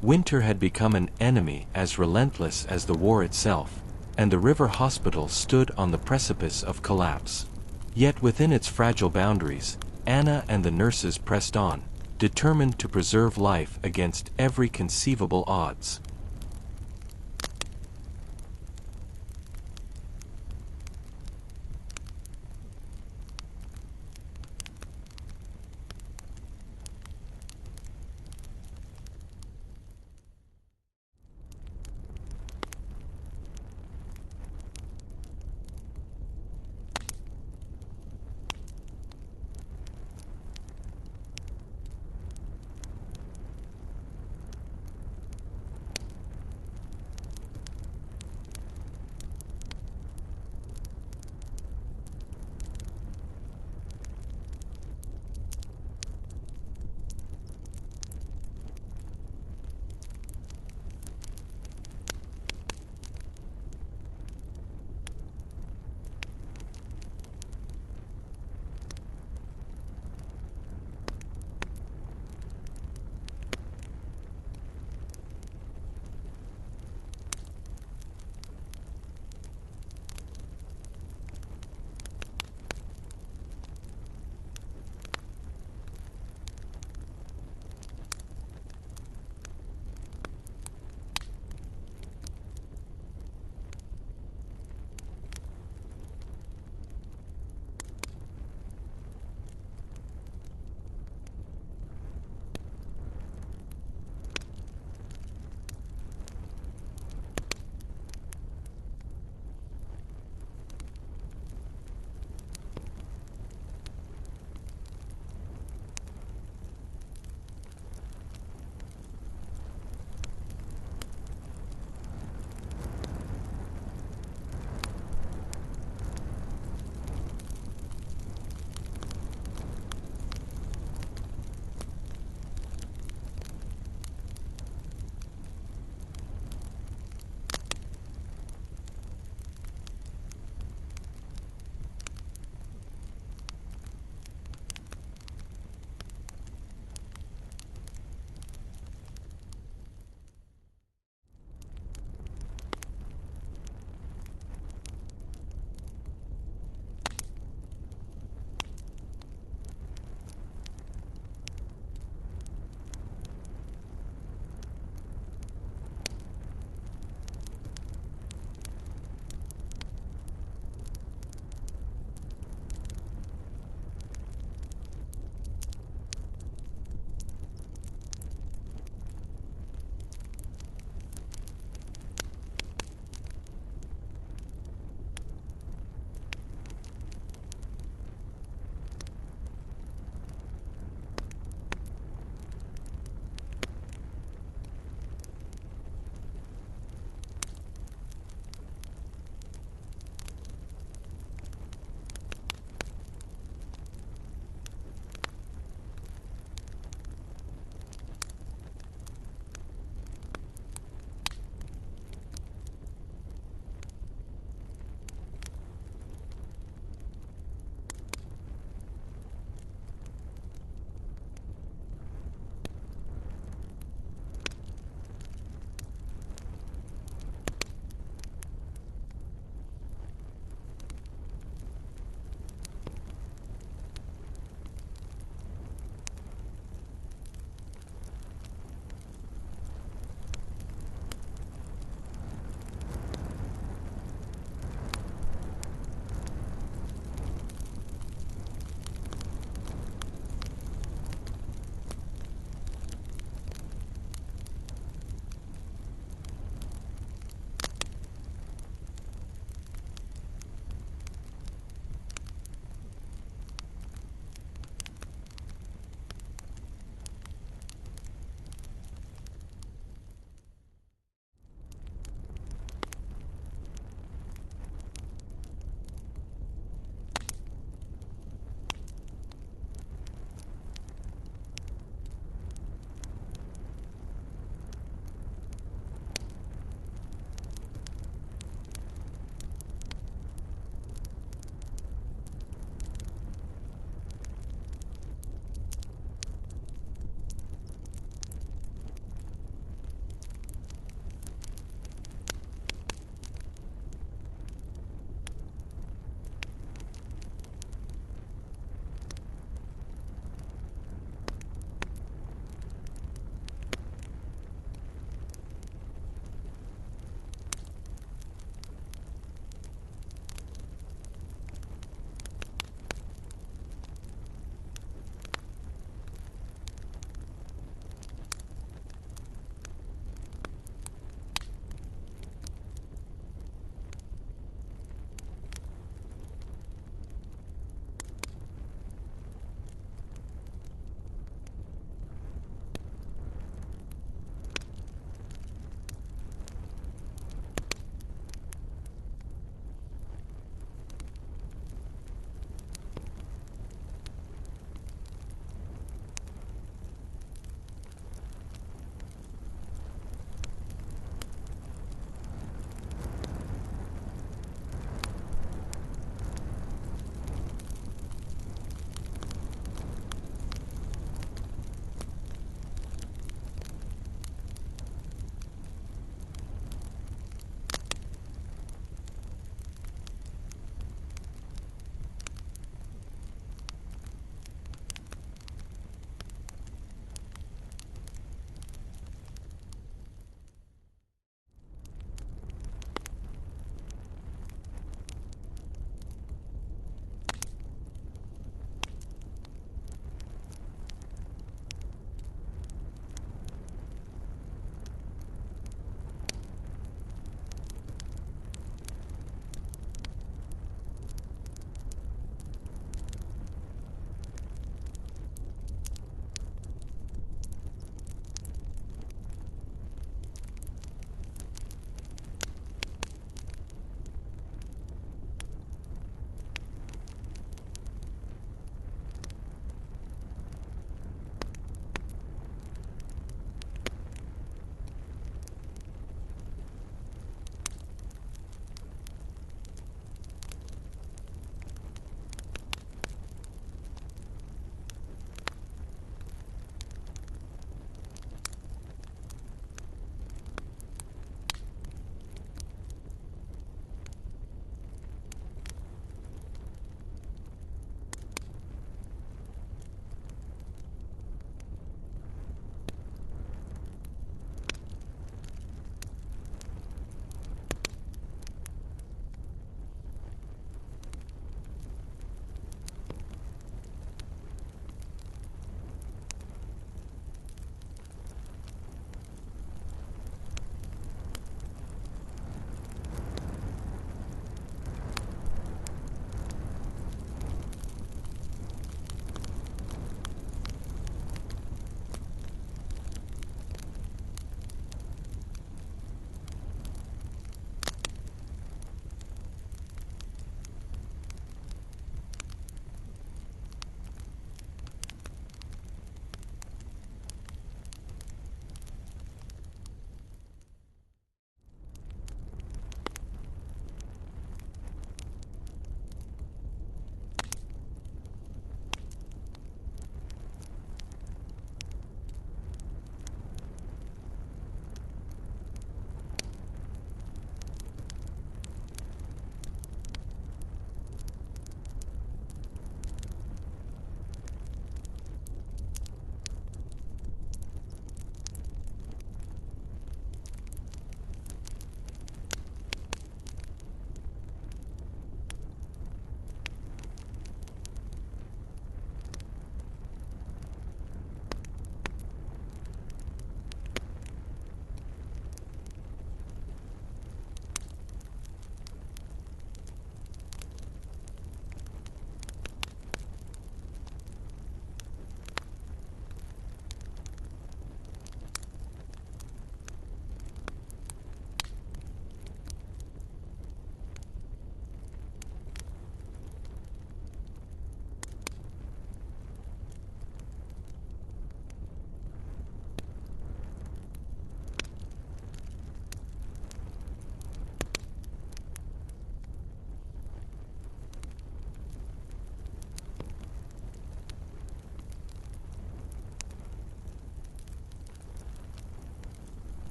Winter had become an enemy as relentless as the war itself, and the river hospital stood on the precipice of collapse. Yet within its fragile boundaries, Anna and the nurses pressed on, determined to preserve life against every conceivable odds.